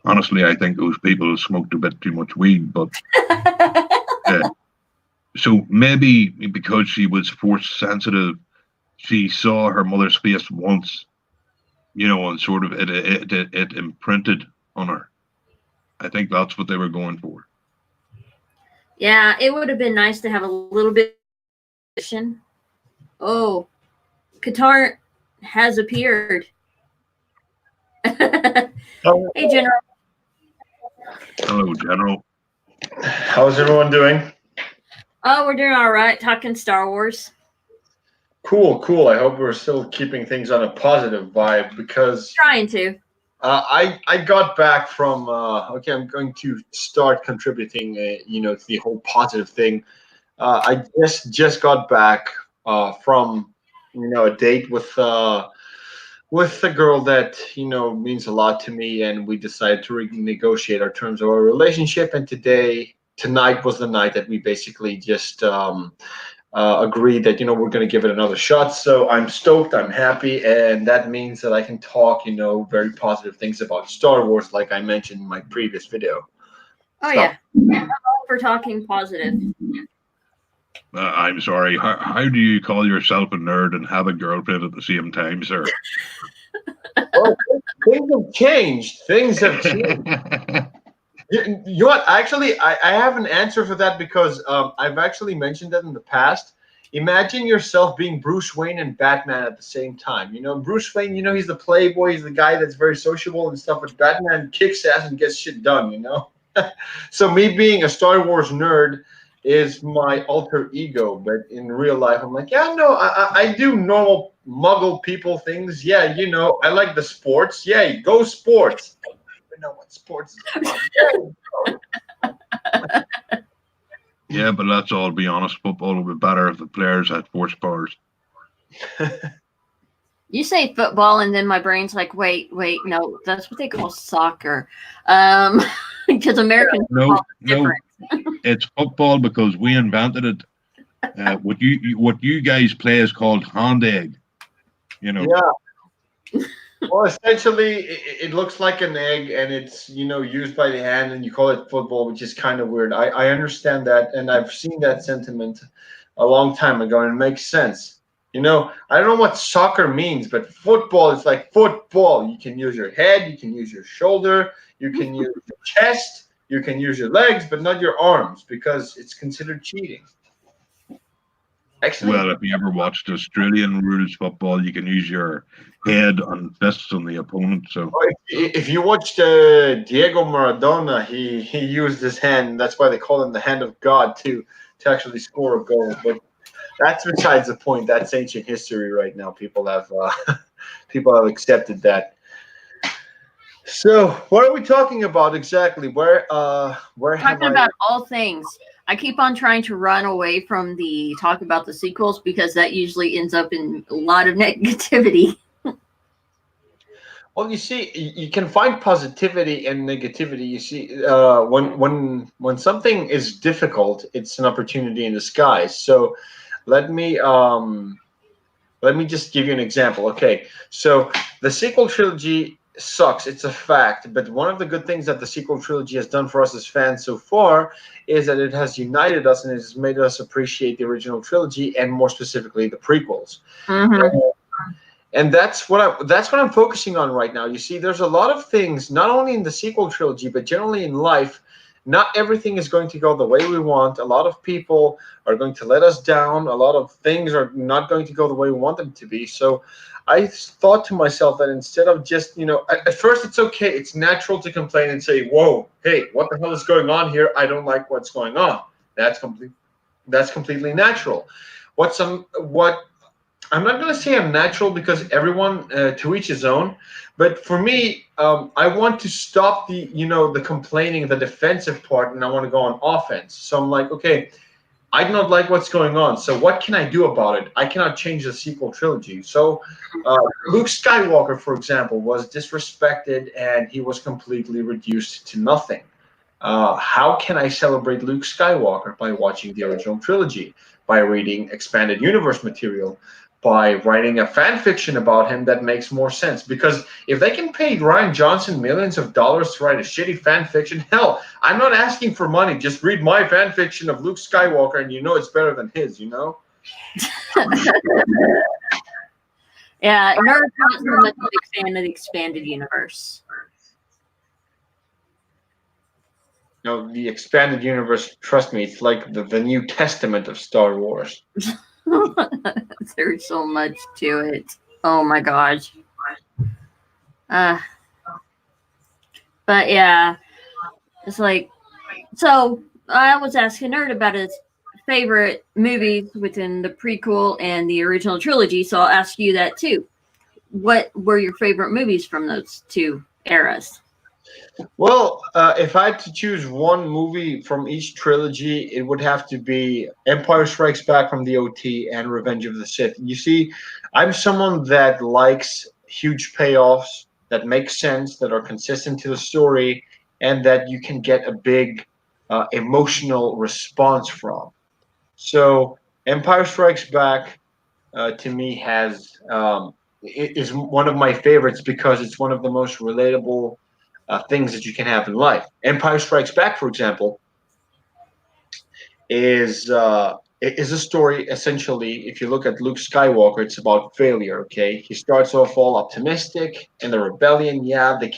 honestly, I think those people smoked a bit too much weed. But so maybe because she was force sensitive, she saw her mother's face once, and sort of it imprinted on her. I think that's what they were going for. Yeah, it would have been nice to have a little bit of. Oh, Qatar has appeared. Hey, General. Hello, General. How's everyone doing? Oh, we're doing all right. Talking Star Wars. Cool. I hope we're still keeping things on a positive vibe because Trying to. I got back from okay. I'm going to start contributing, to the whole positive thing. I just got back from a date with a girl that means a lot to me, and we decided to renegotiate our terms of our relationship. And tonight was the night that we basically just agreed that we're going to give it another shot. So I'm stoked, I'm happy, and that means that I can talk very positive things about Star Wars, like I mentioned in my previous video. Oh yeah, I'm all for talking positive. I'm sorry. How do you call yourself a nerd and have a girlfriend at the same time, sir? Well, things have changed. You know what? Actually, I have an answer for that because I've actually mentioned that in the past. Imagine yourself being Bruce Wayne and Batman at the same time. Bruce Wayne, he's the playboy, he's the guy that's very sociable and stuff, but Batman kicks ass and gets shit done, So me being a Star Wars nerd is my alter ego, but in real life, I'm like, yeah, no, I do normal muggle people things. Yeah, I like the sports. Yeah, go sports. Know what sports is about. Yeah, but let's all be honest. Football would be better if the players had force powers. You say football, and then my brain's like, wait, no, that's what they call soccer. Because American football is different. It's football because we invented it. What you guys play is called hand egg. Yeah. Well, essentially, it looks like an egg, and it's used by the hand, and you call it football, which is kind of weird. I understand that, and I've seen that sentiment a long time ago, and it makes sense. I don't know what soccer means, but football is like football. You can use your head, you can use your shoulder, you can use your chest, you can use your legs, but not your arms because it's considered cheating. Actually, well, if you ever watched Australian rules football, you can use your head and fists on the opponent. So if you watched Diego Maradona, he used his hand. That's why they call him the hand of God to actually score a goal. But that's besides the point. That's ancient history right now. People have accepted that. So what are we talking about exactly? Where talking about all things. I keep on trying to run away from the talk about the sequels because that usually ends up in a lot of negativity. Well, you see, you can find positivity and negativity. You see, when something is difficult, it's an opportunity in disguise. So, let me just give you an example. Okay, so the sequel trilogy sucks. It's a fact. But one of the good things that the sequel trilogy has done for us as fans so far is that it has united us and it has made us appreciate the original trilogy and more specifically the prequels. Mm-hmm. And that's what I'm focusing on right now. You see, there's a lot of things, not only in the sequel trilogy, but generally in life. Not everything is going to go the way we want. A lot of people are going to let us down. A lot of things are not going to go the way we want them to be. So I thought to myself that instead of just, at first it's okay. It's natural to complain and say, whoa, hey, what the hell is going on here? I don't like what's going on. That's completely natural. What I'm not going to say I'm natural because everyone to each his own, but for me, I want to stop the complaining, the defensive part, and I want to go on offense. So I'm like, okay, I do not like what's going on. So what can I do about it? I cannot change the sequel trilogy. So Luke Skywalker, for example, was disrespected and he was completely reduced to nothing. How can I celebrate Luke Skywalker? By watching the original trilogy, by reading expanded universe material, by writing a fan fiction about him that makes more sense. Because if they can pay Ryan Johnson millions of dollars to write a shitty fan fiction, hell, I'm not asking for money. Just read my fan fiction of Luke Skywalker, and it's better than his. Yeah, Nerd's not a big fan of the expanded universe. The expanded universe, trust me, it's like the New Testament of Star Wars. There's so much to it. Oh my gosh. But yeah, it's like, so I was asking Nerd about his favorite movies within the prequel and the original trilogy, so I'll ask you that too. What were your favorite movies from those two eras? Well, if I had to choose one movie from each trilogy, it would have to be Empire Strikes Back from the OT and Revenge of the Sith. You see, I'm someone that likes huge payoffs that make sense, that are consistent to the story, and that you can get a big emotional response from. So, Empire Strikes Back to me is one of my favorites because it's one of the most relatable things that you can have in life. Empire Strikes Back, for example, is a story essentially. If you look at Luke Skywalker, it's about failure. Okay, he starts off all optimistic in the rebellion. Yeah, they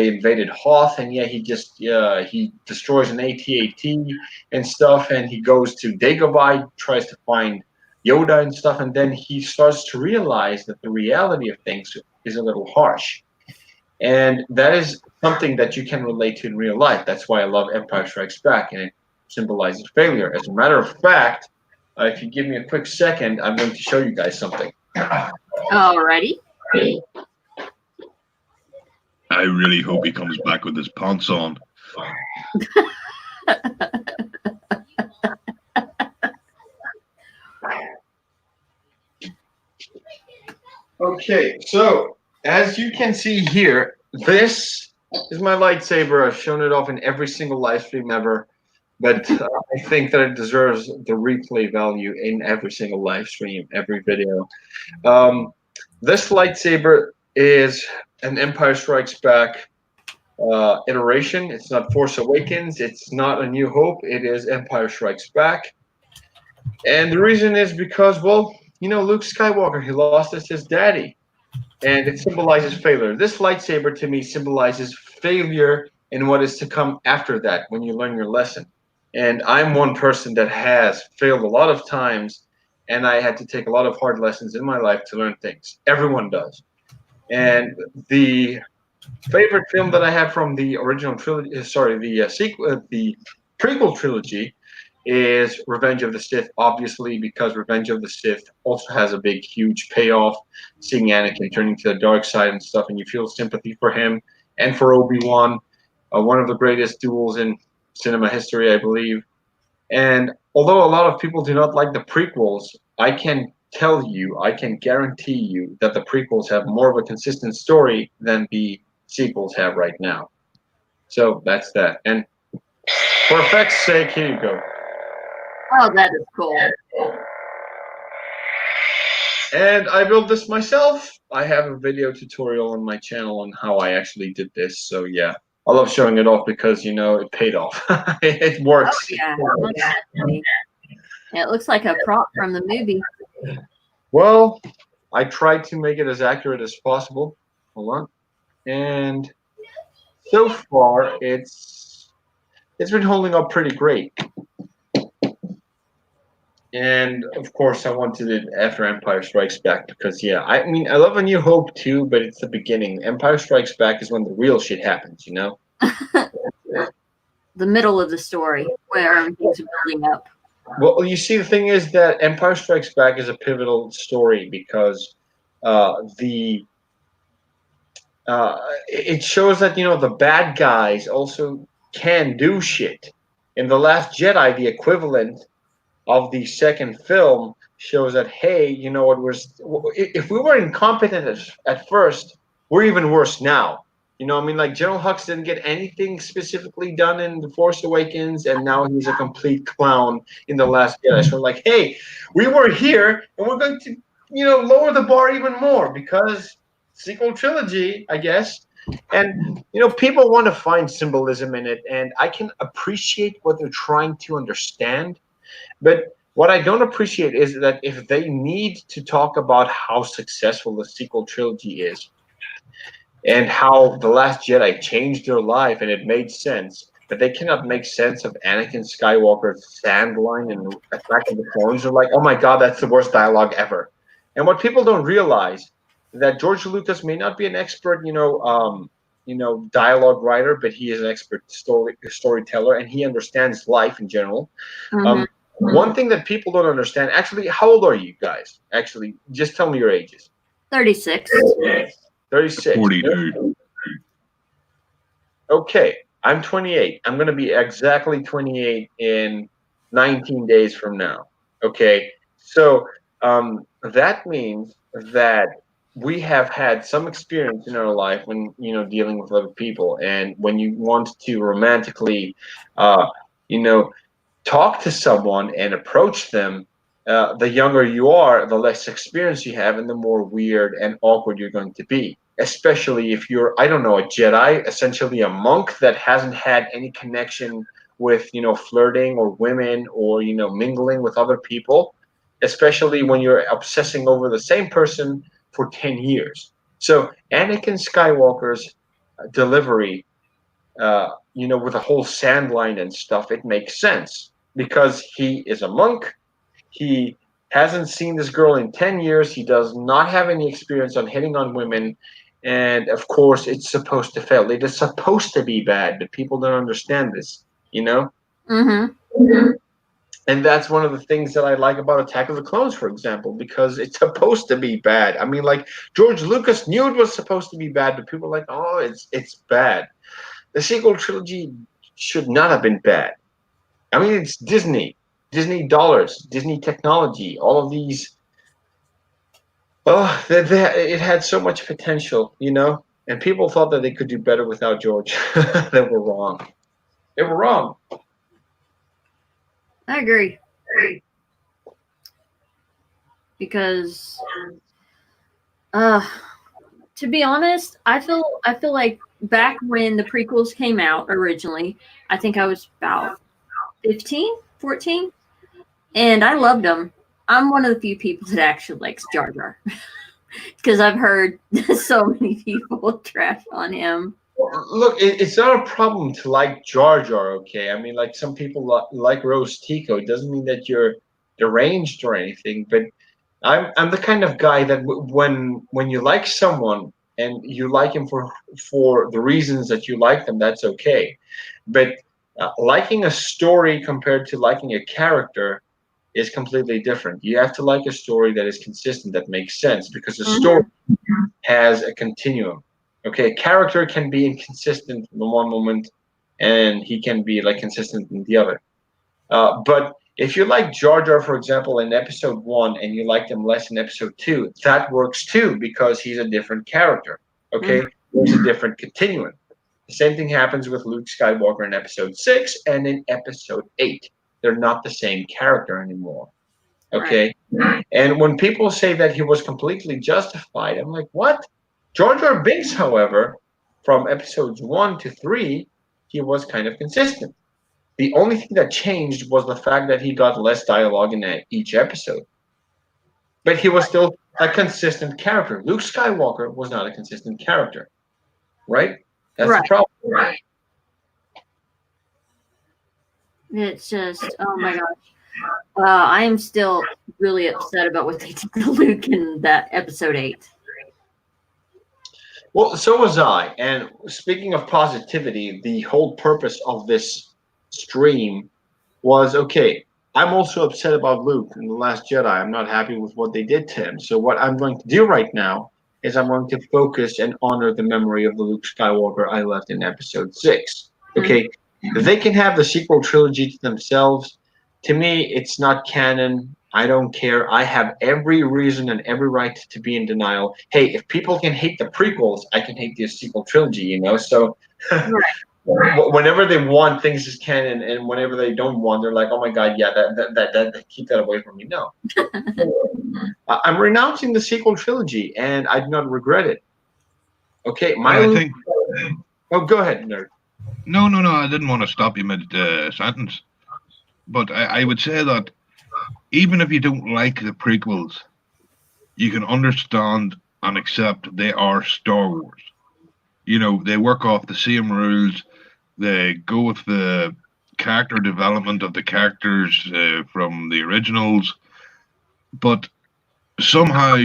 invaded Hoth, and yeah, he destroys an AT-AT and stuff, and he goes to Dagobah, tries to find Yoda and stuff, and then he starts to realize that the reality of things is a little harsh. And that is something that you can relate to in real life. That's why I love Empire Strikes Back, and it symbolizes failure. As a matter of fact, if you give me a quick second, I'm going to show you guys something. Alrighty. I really hope he comes back with his pants on. Okay, so as you can see here, this is my lightsaber. I've shown it off in every single live stream ever, but I think that it deserves the replay value in every single live stream, every video. This lightsaber is an Empire Strikes Back iteration. It's not Force Awakens. It's not A New Hope. It is Empire Strikes Back. And the reason is because, well, Luke Skywalker, he lost his daddy, and it symbolizes failure. This lightsaber to me symbolizes failure and what is to come after that when you learn your lesson. And I'm one person that has failed a lot of times, and I had to take a lot of hard lessons in my life to learn things. Everyone does. And the favorite film that I have from the original trilogy, the prequel trilogy, is Revenge of the Sith, obviously, because Revenge of the Sith also has a big, huge payoff, seeing Anakin turning to the dark side and stuff, and you feel sympathy for him and for Obi-Wan, one of the greatest duels in cinema history, I believe. And although a lot of people do not like the prequels, I can guarantee you that the prequels have more of a consistent story than the sequels have right now. So that's that. And for effect's sake, here you go. Oh, that is cool. And I built this myself. I have a video tutorial on my channel on how I actually did this. So yeah, I love showing it off because it paid off. It Oh works. yeah, most definitely. It looks like a prop from the movie. Well, I tried to make it as accurate as possible. Hold on. And so far, it's been holding up pretty great. And of course, I wanted it after Empire Strikes Back because, yeah, I mean, I love A New Hope too, but it's the beginning. Empire Strikes Back is when the real shit happens, The middle of the story where everything's building up. Well, you see, the thing is that Empire Strikes Back is a pivotal story because the it shows that the bad guys also can do shit. In The Last Jedi, the equivalent of the second film shows that, hey, what was if we were incompetent at first, we're even worse now. I mean, like General Hux didn't get anything specifically done in The Force Awakens, and now he's a complete clown in The Last Jedi. So like, hey, we were here, and we're going to lower the bar even more because sequel trilogy, I guess. And people want to find symbolism in it, and I can appreciate what they're trying to understand. But what I don't appreciate is that if they need to talk about how successful the sequel trilogy is and how The Last Jedi changed their life and it made sense, but they cannot make sense of Anakin Skywalker's sand line and Attack of the Clones, they're like, oh my god, that's the worst dialogue ever. And what people don't realize is that George Lucas may not be an expert, dialogue writer, but he is an expert storyteller, and he understands life in general. Mm-hmm. One thing that people don't understand, actually, how old are you guys? Actually, just tell me your ages. 36. 36. 42. Okay, I'm 28. I'm going to be exactly 28 in 19 days from now. Okay, so that means that we have had some experience in our life when dealing with other people, and when you want to romantically, you know, talk to someone and approach them, the younger you are, the less experience you have, and the more weird and awkward you're going to be. Especially if you're, I don't know, a Jedi, essentially a monk that hasn't had any connection with, flirting or women or, mingling with other people, especially when you're obsessing over the same person for 10 years. So Anakin Skywalker's delivery, with the whole sand line and stuff, it makes sense because he is a monk. He hasn't seen this girl in 10 years. He does not have any experience on hitting on women. And of course, it's supposed to fail. It is supposed to be bad, but people don't understand this. Mm-hmm. And that's one of the things that I like about Attack of the Clones, for example, because it's supposed to be bad. I mean, like, George Lucas knew it was supposed to be bad, but people are like, oh, it's bad. The sequel trilogy should not have been bad. I mean, it's Disney dollars, Disney technology, all of these. Oh, it had so much potential. And people thought that they could do better without George. They were wrong. They were wrong. I agree. Because to be honest, I feel like back when the prequels came out originally, I think I was about 15, 14, and I loved them. I'm one of the few people that actually likes Jar Jar because I've heard so many people trash on him. Look, it's not a problem to like Jar Jar, okay? I mean, like some people like Rose Tico. It doesn't mean that you're deranged or anything, but I'm the kind of guy that when you like someone and you like him for the reasons that you like them, that's okay. But liking a story compared to liking a character is completely different. You have to like a story that is consistent, that makes sense, because a story has a continuum. Okay, a character can be inconsistent in one moment, and he can be like consistent in the other. But if you like Jar Jar, for example, in episode 1, and you like him less in episode 2, that works too because he's a different character. Okay, there's a different continuum. The same thing happens with Luke Skywalker in episode 6 and in episode 8. They're not the same character anymore. Okay. And when people say that he was completely justified, I'm like, what? Jar Jar Binks, however, from episodes 1 to 3, he was kind of consistent. The only thing that changed was the fact that he got less dialogue in each episode. But he was still a consistent character. Luke Skywalker was not a consistent character, right? That's the Right. problem. Right. It's just, oh my gosh. I am still really upset about what they did to Luke in that episode 8. Well, so was I. And speaking of positivity, the whole purpose of this stream was okay. I'm also upset about Luke in The Last Jedi. I'm not happy with what they did to him. So, what I'm going to do right now is I'm going to focus and honor the memory of the Luke Skywalker I left in episode 6. Okay? They can have the sequel trilogy to themselves. To me, it's not canon. I don't care. I have every reason and every right to be in denial. Hey, if people can hate the prequels, I can hate the sequel trilogy, you know? So Right. whenever they want things as canon and whenever they don't want, they're like, oh my God, yeah, that keep that away from me. No. I'm renouncing the sequel trilogy and I do not regret it. Okay, I think. Oh, go ahead, nerd. No. I didn't want to stop you mid sentence, but I would say that even if you don't like the prequels, you can understand and accept they are Star Wars. You know, they work off the same rules. They go with the character development of the characters from the originals, but somehow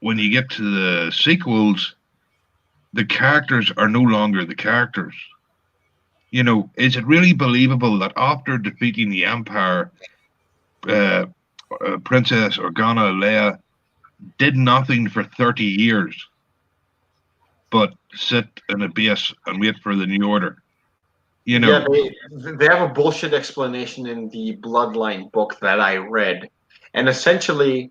when you get to the sequels, the characters are no longer the characters. You know, is it really believable that after defeating the Empire, uh, Princess Organa Leia did nothing for 30 years but sit in a base and wait for the New Order? You know, Yeah, they have a bullshit explanation in the Bloodline book that I read. And essentially,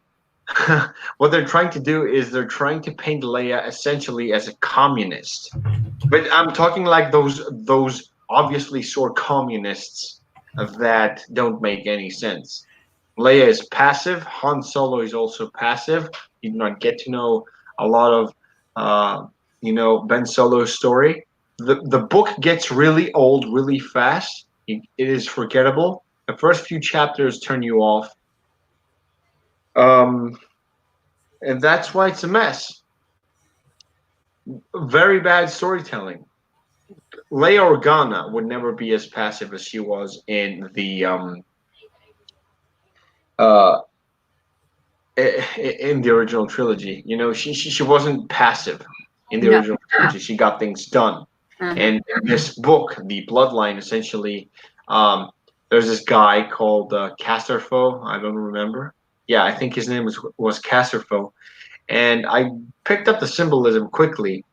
what they're trying to do is they're trying to paint Leia essentially as a communist. But I'm talking like those obviously sore communists that don't make any sense. Leia is passive. Han Solo is also passive. You do not get to know a lot of, Ben Solo's story. The book gets really old really fast. It is forgettable. The first few chapters turn you off. And that's why it's a mess. Very bad storytelling. Leia Organa would never be as passive as she was in the uh, in the original trilogy. You know, she wasn't passive in the original trilogy. She got things done. And in this book, The Bloodline, essentially, there's this guy called Casterfo. I don't remember. Yeah, I think his name was Casterfo. And I picked up the symbolism quickly.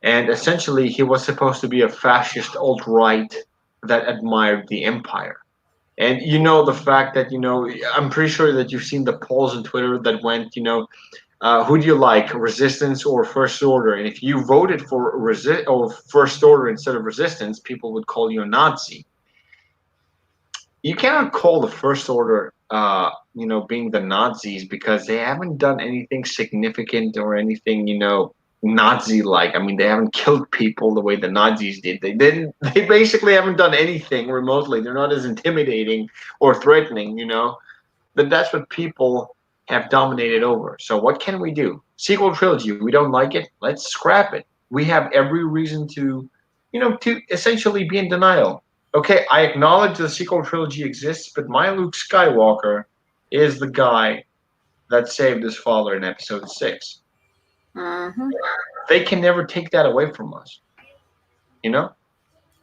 And essentially, he was supposed to be a fascist alt-right that admired the empire. And the fact that, I'm pretty sure that you've seen the polls on Twitter that went, who do you like, Resistance or First Order? And if you voted for First Order instead of Resistance, people would call you a Nazi. You cannot call the First Order, being the Nazis because they haven't done anything significant or anything, Nazi-like. I mean, they haven't killed people the way the Nazis did. They didn't. They basically haven't done anything remotely. They're not as intimidating or threatening, But that's what people have dominated over. So what can we do? Sequel trilogy. We don't like it. Let's scrap it. We have every reason to, to essentially be in denial. Okay, I acknowledge the sequel trilogy exists, but my Luke Skywalker is the guy that saved his father in Episode 6. They can never take that away from us.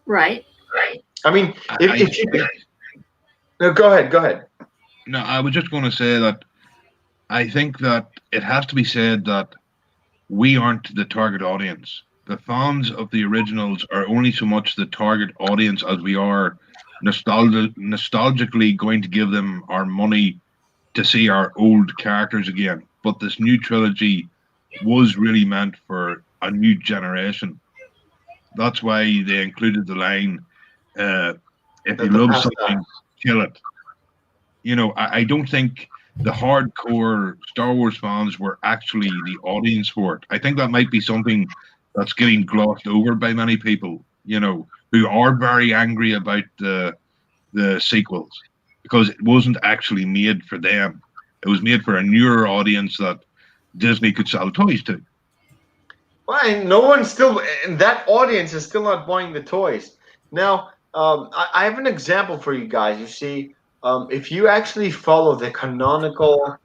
Right. I mean, if you no, go ahead. No, I was just going to say that I think that it has to be said that we aren't the target audience. The fans of the originals are only so much the target audience as we are nostalgically going to give them our money to see our old characters again. But this new trilogy was really meant for a new generation. That's why they included the line, if you love something, kill it. I don't think the hardcore Star Wars fans were actually the audience for it. I think that might be something that's getting glossed over by many people, who are very angry about the sequels because it wasn't actually made for them. It was made for a newer audience that Disney could sell toys to. Well, and no one still, and that audience is still not buying the toys. Now, I have an example for you guys. You see, if you actually follow the canonical,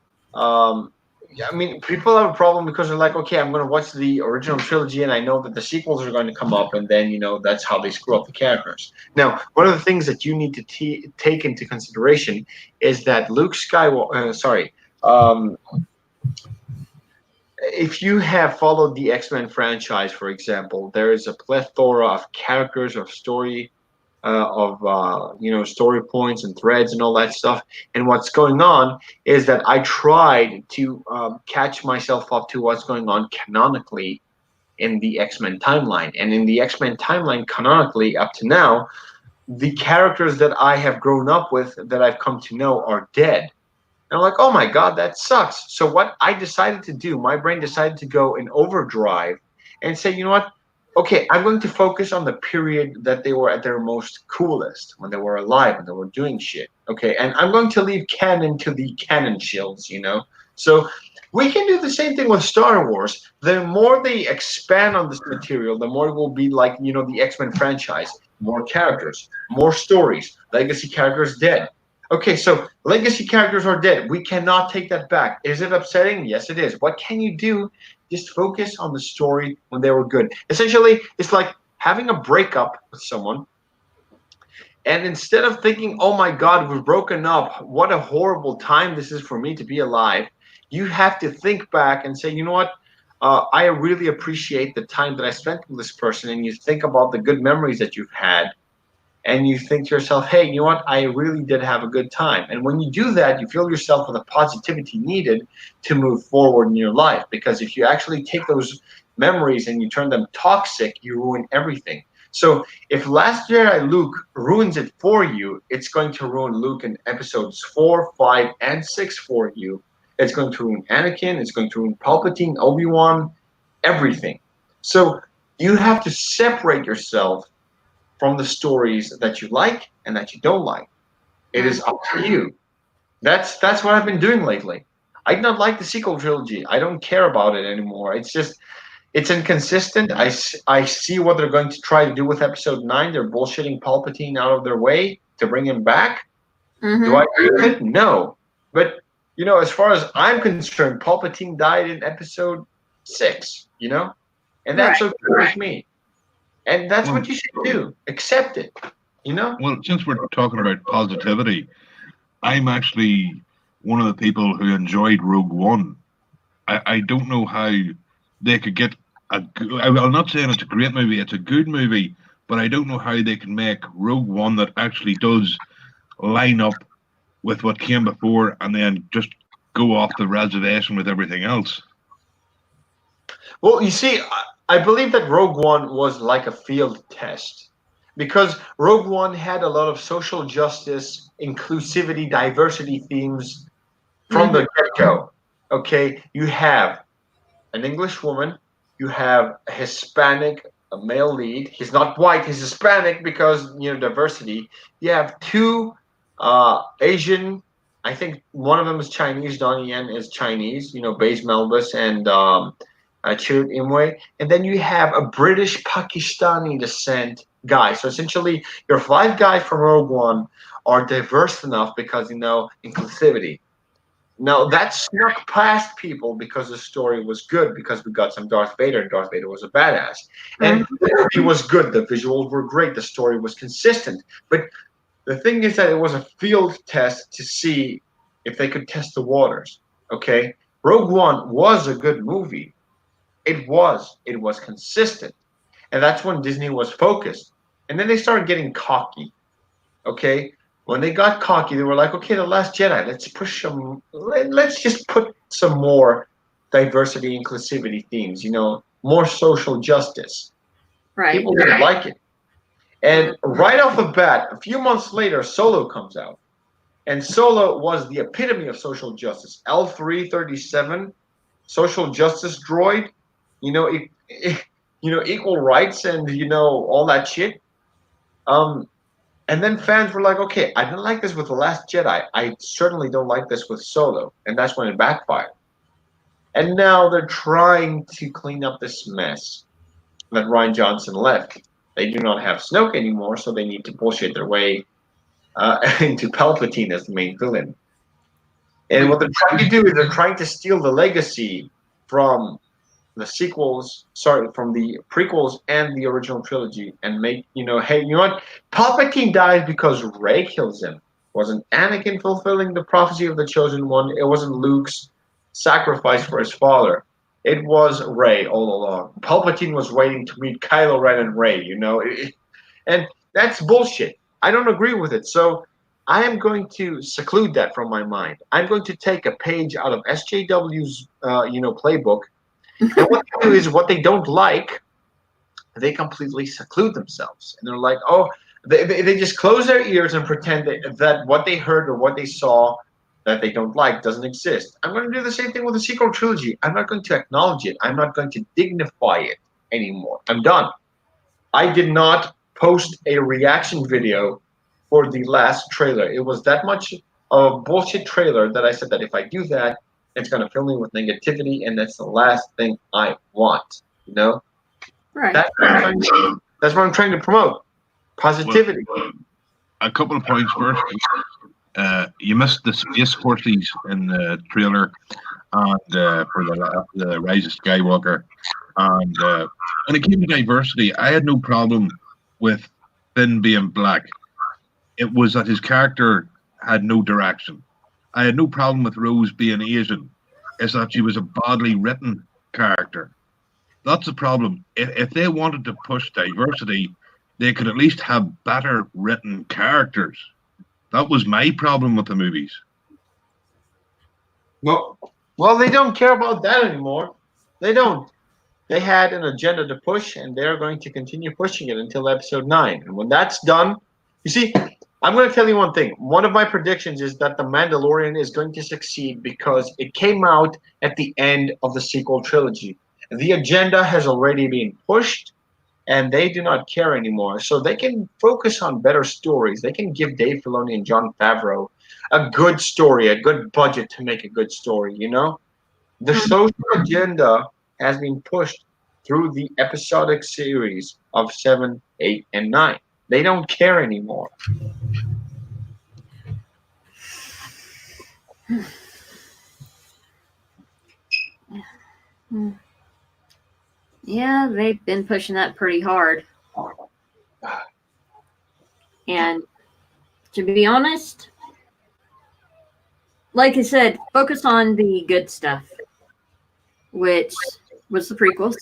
yeah, I mean, people have a problem because they're like, okay, I'm going to watch the original trilogy, and I know that the sequels are going to come up, and then that's how they screw up the characters. Now, one of the things that you need to take into consideration is that Luke Skywalker, if you have followed the X-Men franchise, for example, there is a plethora of characters, of story, story points and threads and all that stuff. And what's going on is that I tried to catch myself up to what's going on canonically in the X-Men timeline. And in the X-Men timeline, canonically, up to now, the characters that I have grown up with, that I've come to know, are dead. And I'm like, oh my God, that sucks. So what I decided to do, my brain decided to go in overdrive and say, you know what? Okay, I'm going to focus on the period that they were at their most coolest, when they were alive, when they were doing shit. Okay, and I'm going to leave canon to the canon shields. So we can do the same thing with Star Wars. The more they expand on this material, the more it will be like, the X-Men franchise. More characters, more stories, legacy characters dead. Okay, so legacy characters are dead. We cannot take that back. Is it upsetting? Yes, it is. What can you do? Just focus on the story when they were good. Essentially, it's like having a breakup with someone, and instead of thinking, oh my God, we've broken up, what a horrible time this is for me to be alive, you have to think back and say, you know what? I really appreciate the time that I spent with this person, and you think about the good memories that you've had, and you think to yourself, hey, you know what? I really did have a good time. And when you do that, you fill yourself with the positivity needed to move forward in your life. Because if you actually take those memories and you turn them toxic, you ruin everything. So if Last Jedi Luke ruins it for you, it's going to ruin Luke in episodes 4, 5, and 6 for you. It's going to ruin Anakin. It's going to ruin Palpatine, Obi-Wan, everything. So you have to separate yourself from the stories that you like and that you don't like. It is up to you. That's what I've been doing lately. I do not like the sequel trilogy. I don't care about it anymore. It's inconsistent. I see what they're going to try to do with episode 9. They're bullshitting Palpatine out of their way to bring him back. Mm-hmm. Do I agree with it? No. But, as far as I'm concerned, Palpatine died in episode 6, and that's okay with me. And that's what you should do. Accept it, Well, since we're talking about positivity, I'm actually one of the people who enjoyed Rogue One. I don't know how they could get I'm not saying it's a great movie, it's a good movie, but I don't know how they can make Rogue One that actually does line up with what came before and then just go off the reservation with everything else. Well, you see, I believe that Rogue One was like a field test, because Rogue One had a lot of social justice, inclusivity, diversity themes from the get-go. Okay, you have an English woman, you have a Hispanic, a male lead. He's not white, he's Hispanic because, diversity. You have 2 Asian, I think one of them is Chinese, Donnie Yen is Chinese, Baze Melbus and Chirrut Imwe, and then you have a British Pakistani descent guy. So essentially, your 5 guys from Rogue One are diverse enough because inclusivity. Now that snuck past people because the story was good, because we got some Darth Vader, and Darth Vader was a badass, and the movie was good. The visuals were great. The story was consistent. But the thing is that it was a field test to see if they could test the waters. Okay, Rogue One was a good movie. It was consistent, and that's when Disney was focused. And then they started getting cocky. Okay, when they got cocky, they were like, okay, The Last Jedi, let's just put some more diversity, inclusivity themes, more social justice. Right. People didn't like it. And right off the bat, a few months later, Solo comes out. And Solo was the epitome of social justice. L337, social justice droid, you know, equal rights and all that shit. And then fans were like, okay, I didn't like this with The Last Jedi. I certainly don't like this with Solo. And that's when it backfired. And now they're trying to clean up this mess that Rian Johnson left. They do not have Snoke anymore, so they need to bullshit their way into Palpatine as the main villain. And what they're trying to do is they're trying to steal the legacy from the sequels, from the prequels and the original trilogy, and make, hey, you know what? Palpatine dies because Rey kills him. It wasn't Anakin fulfilling the prophecy of the Chosen One. It wasn't Luke's sacrifice for his father. It was Rey all along. Palpatine was waiting to meet Kylo Ren and Rey, and that's bullshit. I don't agree with it. So I am going to seclude that from my mind. I'm going to take a page out of SJW's, playbook. And what they do is, what they don't like, they completely seclude themselves. And they're like, oh, they just close their ears and pretend that what they heard or what they saw that they don't like doesn't exist. I'm going to do the same thing with the sequel trilogy. I'm not going to acknowledge it. I'm not going to dignify it anymore. I'm done. I did not post a reaction video for the last trailer. It was that much of a bullshit trailer that I said that if I do that, it's going to fill me with negativity, and that's the last thing I want. Right. That's what I'm trying to promote. Positivity. Well, a couple of points first. You missed the space horses in the trailer, and for the Rise of Skywalker, and when it came to diversity, I had no problem with Finn being black. It was that his character had no direction. I had no problem with Rose being Asian. It's that she was a badly written character. That's the problem. If they wanted to push diversity, they could at least have better written characters. That was my problem with the movies. Well, they don't care about that anymore. They don't. They had an agenda to push, and they're going to continue pushing it until episode 9. And when that's done, you see, I'm going to tell you one thing. One of my predictions is that The Mandalorian is going to succeed because it came out at the end of the sequel trilogy. The agenda has already been pushed, and they do not care anymore. So they can focus on better stories. They can give Dave Filoni and Jon Favreau a good story, a good budget to make a good story, The social agenda has been pushed through the episodic series of 7, 8, and 9. They don't care anymore. Yeah, they've been pushing that pretty hard. And to be honest, like I said, focus on the good stuff, which was the prequels,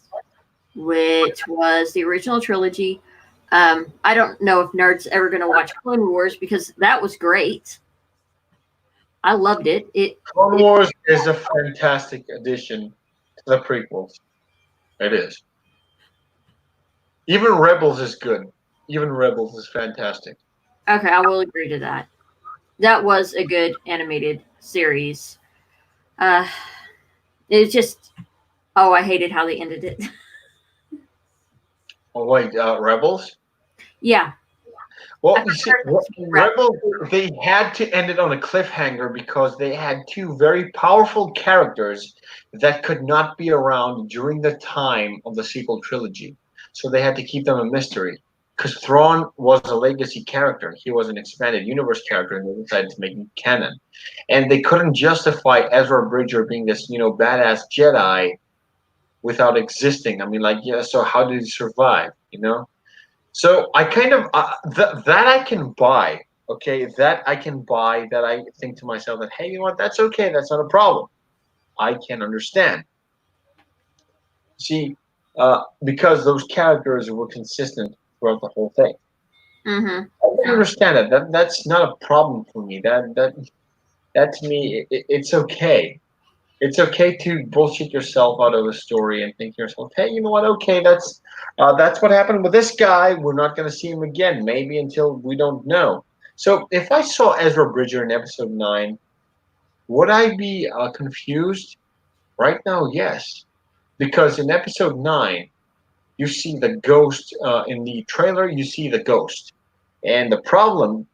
which was the original trilogy. I don't know if Nerd's ever going to watch Clone Wars because that was great. I loved it. Clone Wars is a fantastic addition to the prequels. It is. Even Rebels is good. Even Rebels is fantastic. Okay, I will agree to that. That was a good animated series. It's just, I hated how they ended it. Oh wait, Rebels? Yeah. Well, you see, Rebels, they had to end it on a cliffhanger because they had two very powerful characters that could not be around during the time of the sequel trilogy. So they had to keep them a mystery. Because Thrawn was a legacy character. He was an expanded universe character, and they decided to make him canon. And they couldn't justify Ezra Bridger being this, badass Jedi without existing. I mean, so how did he survive, So I kind of that I can buy, okay. That I can buy. That I think to myself that, hey, you know what? That's okay. That's not a problem. I can understand. See, because those characters were consistent throughout the whole thing. Mm-hmm. I can understand that. That's not a problem for me. That to me, it's okay. It's okay to bullshit yourself out of a story and think to yourself, hey, you know what? Okay, that's what happened with this guy. We're not going to see him again, maybe until we don't know. So if I saw Ezra Bridger in episode 9, would I be confused? Right now, yes. Because in episode 9, you see the ghost in the trailer, you see the ghost. And the problem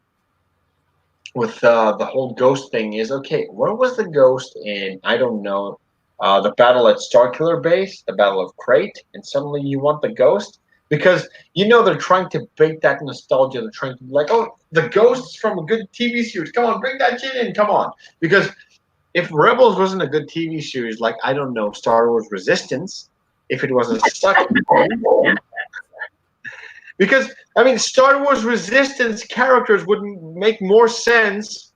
with the whole ghost thing is, okay, where was the ghost in, I don't know, the battle at Starkiller Base, the Battle of Crate, and suddenly you want the ghost? Because they're trying to bait that nostalgia. They're trying to be like, oh, the ghosts from a good TV series. Come on, bring that shit in. Come on. Because if Rebels wasn't a good TV series, like, I don't know, Star Wars Resistance, if it was a suck. Because, I mean, Star Wars Resistance characters would make more sense.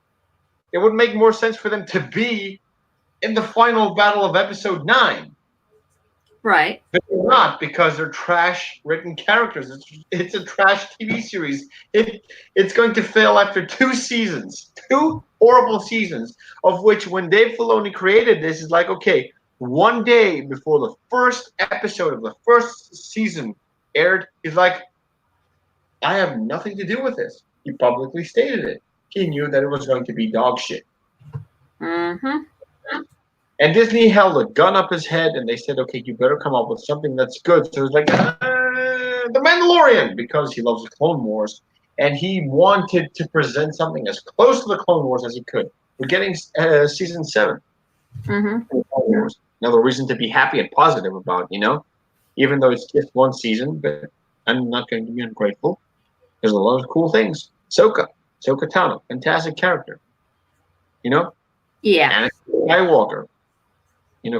It would make more sense for them to be in the final battle of episode 9. Right. But they're not, because they're trash written characters. It's a trash TV series. It's going to fail after 2 seasons. 2 horrible seasons, of which when Dave Filoni created this, is like, okay, one day before the first episode of the first season aired, he's like, I have nothing to do with this. He publicly stated it. He knew that it was going to be dog shit. Mm-hmm. And Disney held a gun up his head, and they said, okay, you better come up with something that's good. So it was like, The Mandalorian, because he loves the Clone Wars. And he wanted to present something as close to the Clone Wars as he could. We're getting season 7. Mm-hmm. Another reason to be happy and positive about, even though it's just 1 season, but I'm not going to be ungrateful. There's a lot of cool things. Ahsoka Tano, fantastic character. Yeah. Anakin Skywalker,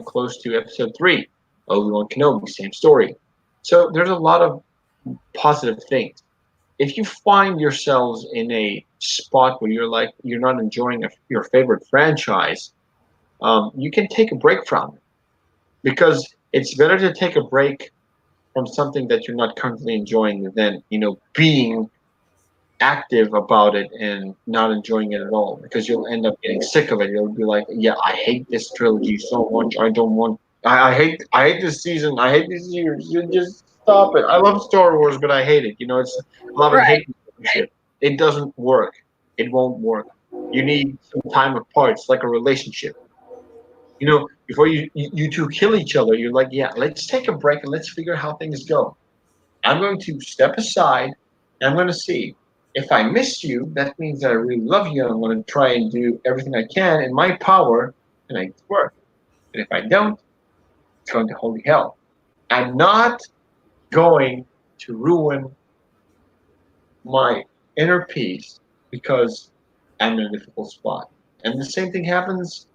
close to episode 3. Obi-Wan Kenobi, same story. So there's a lot of positive things. If you find yourselves in a spot where you're not enjoying your favorite franchise, you can take a break from it, because it's better to take a break from something that you're not currently enjoying than being active about it and not enjoying it at all, because you'll end up getting sick of it. You'll be like, yeah, I hate this trilogy so much. I hate this season. I hate this year. You just stop it. I love Star Wars, but I hate it. It's love and hate relationship. It doesn't work. It won't work. You need some time apart. It's like a relationship. Before you two kill each other, you're like, yeah, let's take a break and let's figure out how things go. I'm going to step aside and I'm going to see. If I miss you, that means that I really love you, and I'm going to try and do everything I can in my power to make it work. But if I don't, it's going to holy hell. I'm not going to ruin my inner peace because I'm in a difficult spot. And the same thing happens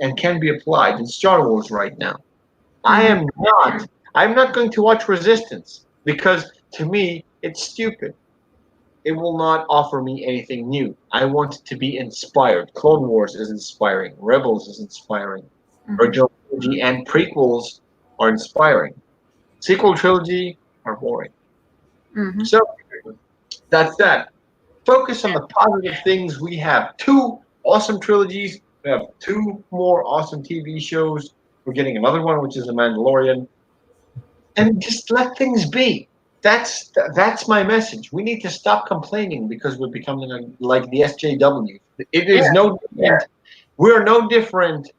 and can be applied in Star Wars right now. I'm not going to watch Resistance, because to me it's stupid. It will not offer me anything new. I want it to be inspired. Clone Wars is inspiring. Rebels is inspiring. Original trilogy and prequels are inspiring. Sequel trilogy are boring. Mm-hmm. So that's that. Focus on the positive things. We have 2 awesome trilogies. We have 2 more awesome TV shows. We're getting another one, which is The Mandalorian. And just let things be. That's my message. We need to stop complaining because we're becoming like the SJW. It is no different. We're no different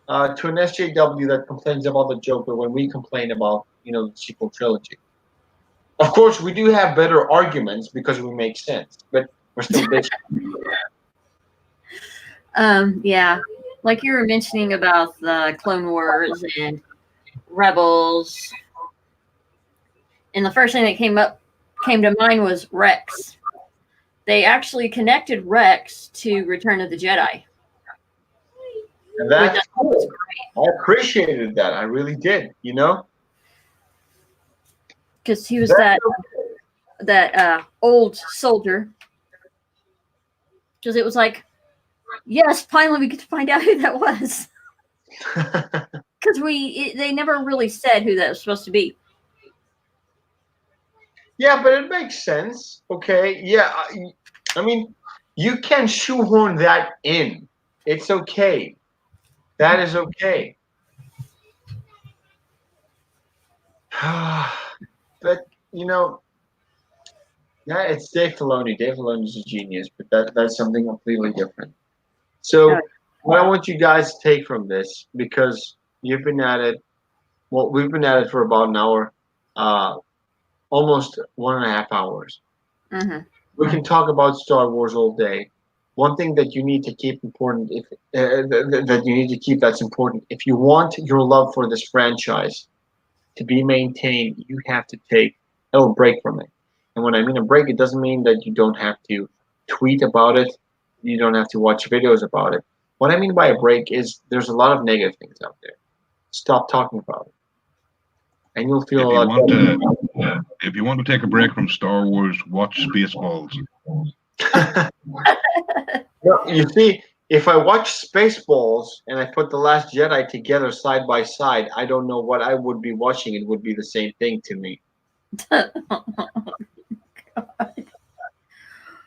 to an SJW that complains about the Joker when we complain about the sequel trilogy. Of course, we do have better arguments because we make sense, but we're still bitching. Yeah. Like you were mentioning about the Clone Wars and Rebels. And the first thing that came to mind was Rex. They actually connected Rex to Return of the Jedi. And that's cool. I appreciated that. I really did, Because he was that old soldier. Because it was like, yes, finally we get to find out who that was. Because they never really said who that was supposed to be. Yeah, but it makes sense. Okay. Yeah. I mean, you can shoehorn that in. It's okay. That is okay. But, Yeah, it's Dave Filoni. Dave Filoni is a genius, but that's something completely different. So, what I want you guys to take from this, because you've been at it, well, we've been at it for about an hour, uh, almost 1.5 hours. Mm-hmm. We can talk about Star Wars all day. One thing that you need to keep important, if that you need to keep that's important, if you want your love for this franchise to be maintained, you have to take a little break from it. And when I mean a break, it doesn't mean that you don't have to tweet about it, you don't have to watch videos about it. What I mean by a break is there's a lot of negative things out there. Stop talking about it, and you'll feel If a you lot want better. to, if you want to take a break from Star Wars, watch Spaceballs. Well, you see, if I watch Spaceballs and I put The Last Jedi together side by side, I don't know what I would be watching. It would be the same thing to me.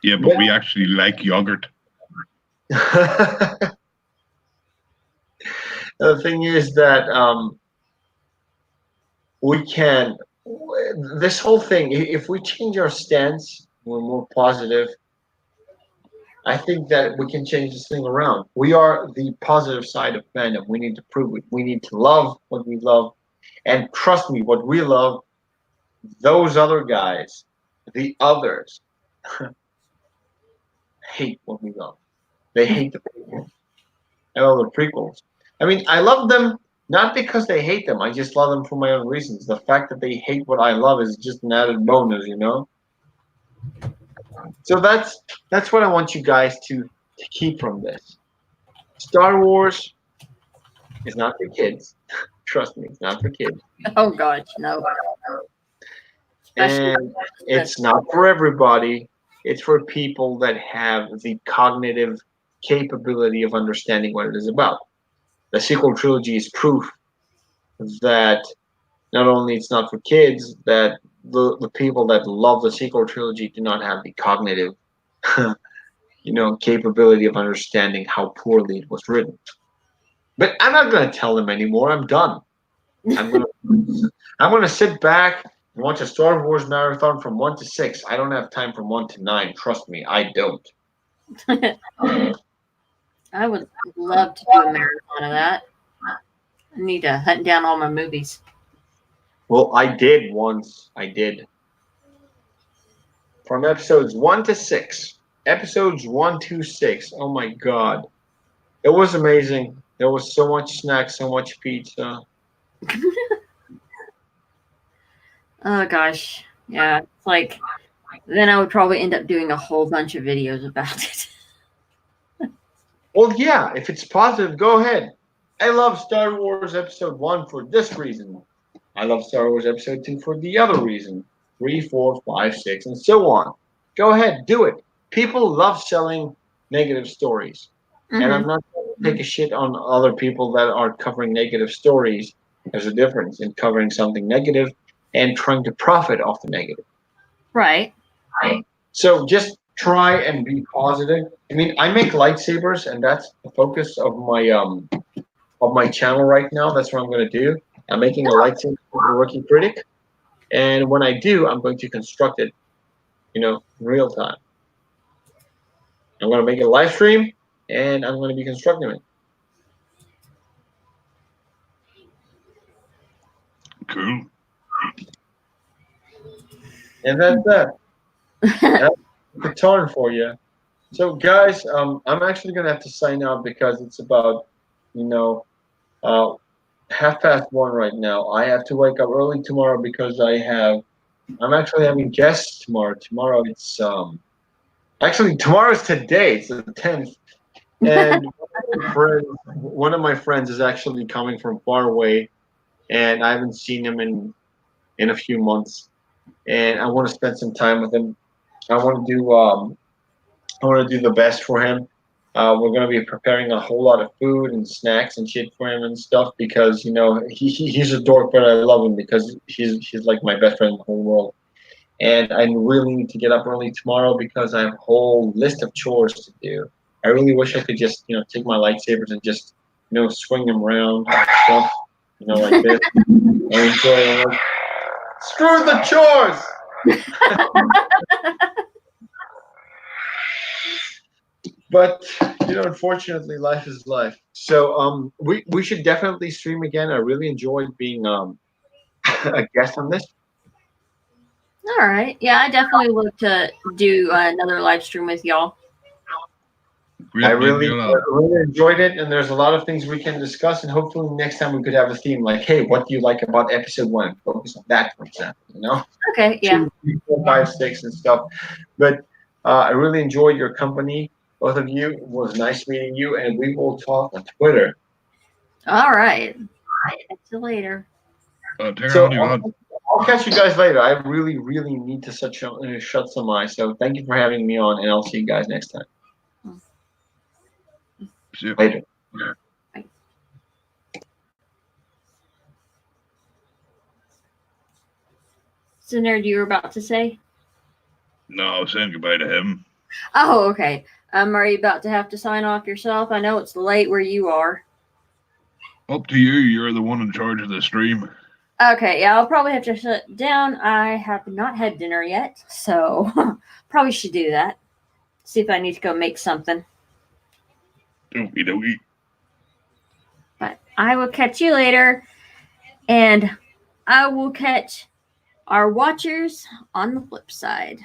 Yeah, but we actually like yogurt. The thing is that we can, this whole thing, if we change our stance, we're more positive, I think that we can change this thing around. We are the positive side of fandom. We need to prove it. We need to love what we love. And trust me, what we love, those other guys, the others, hate what we love. They hate the prequels. I love the prequels. I mean, I love them not because they hate them. I just love them for my own reasons. The fact that they hate what I love is just an added bonus, you know. So that's what I want you guys to keep from this. Star Wars is not for kids. Trust me, it's not for kids. Oh gosh, no. Especially And it's not for everybody. It's for people that have the cognitive capability of understanding what it is about. The sequel trilogy is proof that not only it's not for kids, that the people that love the sequel trilogy do not have the cognitive, capability of understanding how poorly it was written. But I'm not going to tell them anymore. I'm done. I'm gonna I'm gonna sit back and watch a Star Wars marathon from 1 to 6. I don't have time from 1 to 9. Trust me, I don't. I would love to do a marathon of that. I need to hunt down all my movies. Well, I did once. I did. From episodes 1 to 6. Episodes 1 to 6. Oh my god. It was amazing. There was so much snacks, so much pizza. Oh gosh. Yeah. It's like then I would probably end up doing a whole bunch of videos about it. Well, yeah, if it's positive, go ahead. I love Star Wars Episode 1 for this reason. I love Star Wars Episode 2 for the other reason. 3, 4, 5, 6, and so on. Go ahead, do it. People love selling negative stories. And I'm not going to take a shit on other people that are covering negative stories. There's a difference in covering something negative and trying to profit off the negative. Right. So just try and be positive. I mean, I make lightsabers, and that's the focus of my channel right now. That's what I'm going to do. I'm making a lightsaber for the Rookie Critic, and when I do, I'm going to construct it, in real time. I'm going to make a live stream, and I'm going to be constructing it. Cool. And that's that. That's the turn for you. So, guys, I'm actually going to have to sign out because it's about, 1:30 right now. I have to wake up early tomorrow because I'm actually having guests tomorrow. Tomorrow it's actually tomorrow's today. It's the 10th, and one of my friends is actually coming from far away, and I haven't seen him in a few months, and I want to spend some time with him. I want to do the best for him. We're gonna be preparing a whole lot of food and snacks and shit for him and stuff because he's a dork, but I love him because he's like my best friend in the whole world. And I really need to get up early tomorrow because I have a whole list of chores to do. I really wish I could just take my lightsabers and just swing them around and stuff like this. I enjoy it. Screw the chores. But unfortunately, life is life. So we should definitely stream again. I really enjoyed being a guest on this. All right. Yeah, I definitely look to do another live stream with y'all. I Great meeting really, you all. really enjoyed it, and there's a lot of things we can discuss. And hopefully, next time we could have a theme like, "Hey, what do you like about episode 1?" Focus on that, for example. Okay. Yeah. 2, 3, 4, 5, 6, and stuff. But I really enjoyed your company, both of you. It was nice meeting you, and we will talk on Twitter. All right. Catch you later. Take care, So honey, bud. I'll catch you guys later. I really, really need to shut some eyes. So thank you for having me on, and I'll see you guys next time. See you. Later. So, Nerd, you were about to say? No, I was saying goodbye to him. Oh, okay. Are you about to have to sign off yourself? I know it's late where you are. Up to you. You're the one in charge of the stream. Okay, yeah, I'll probably have to shut down. I have not had dinner yet, so probably should do that. See if I need to go make something. Okie dokie. But I will catch you later, and I will catch our watchers on the flip side.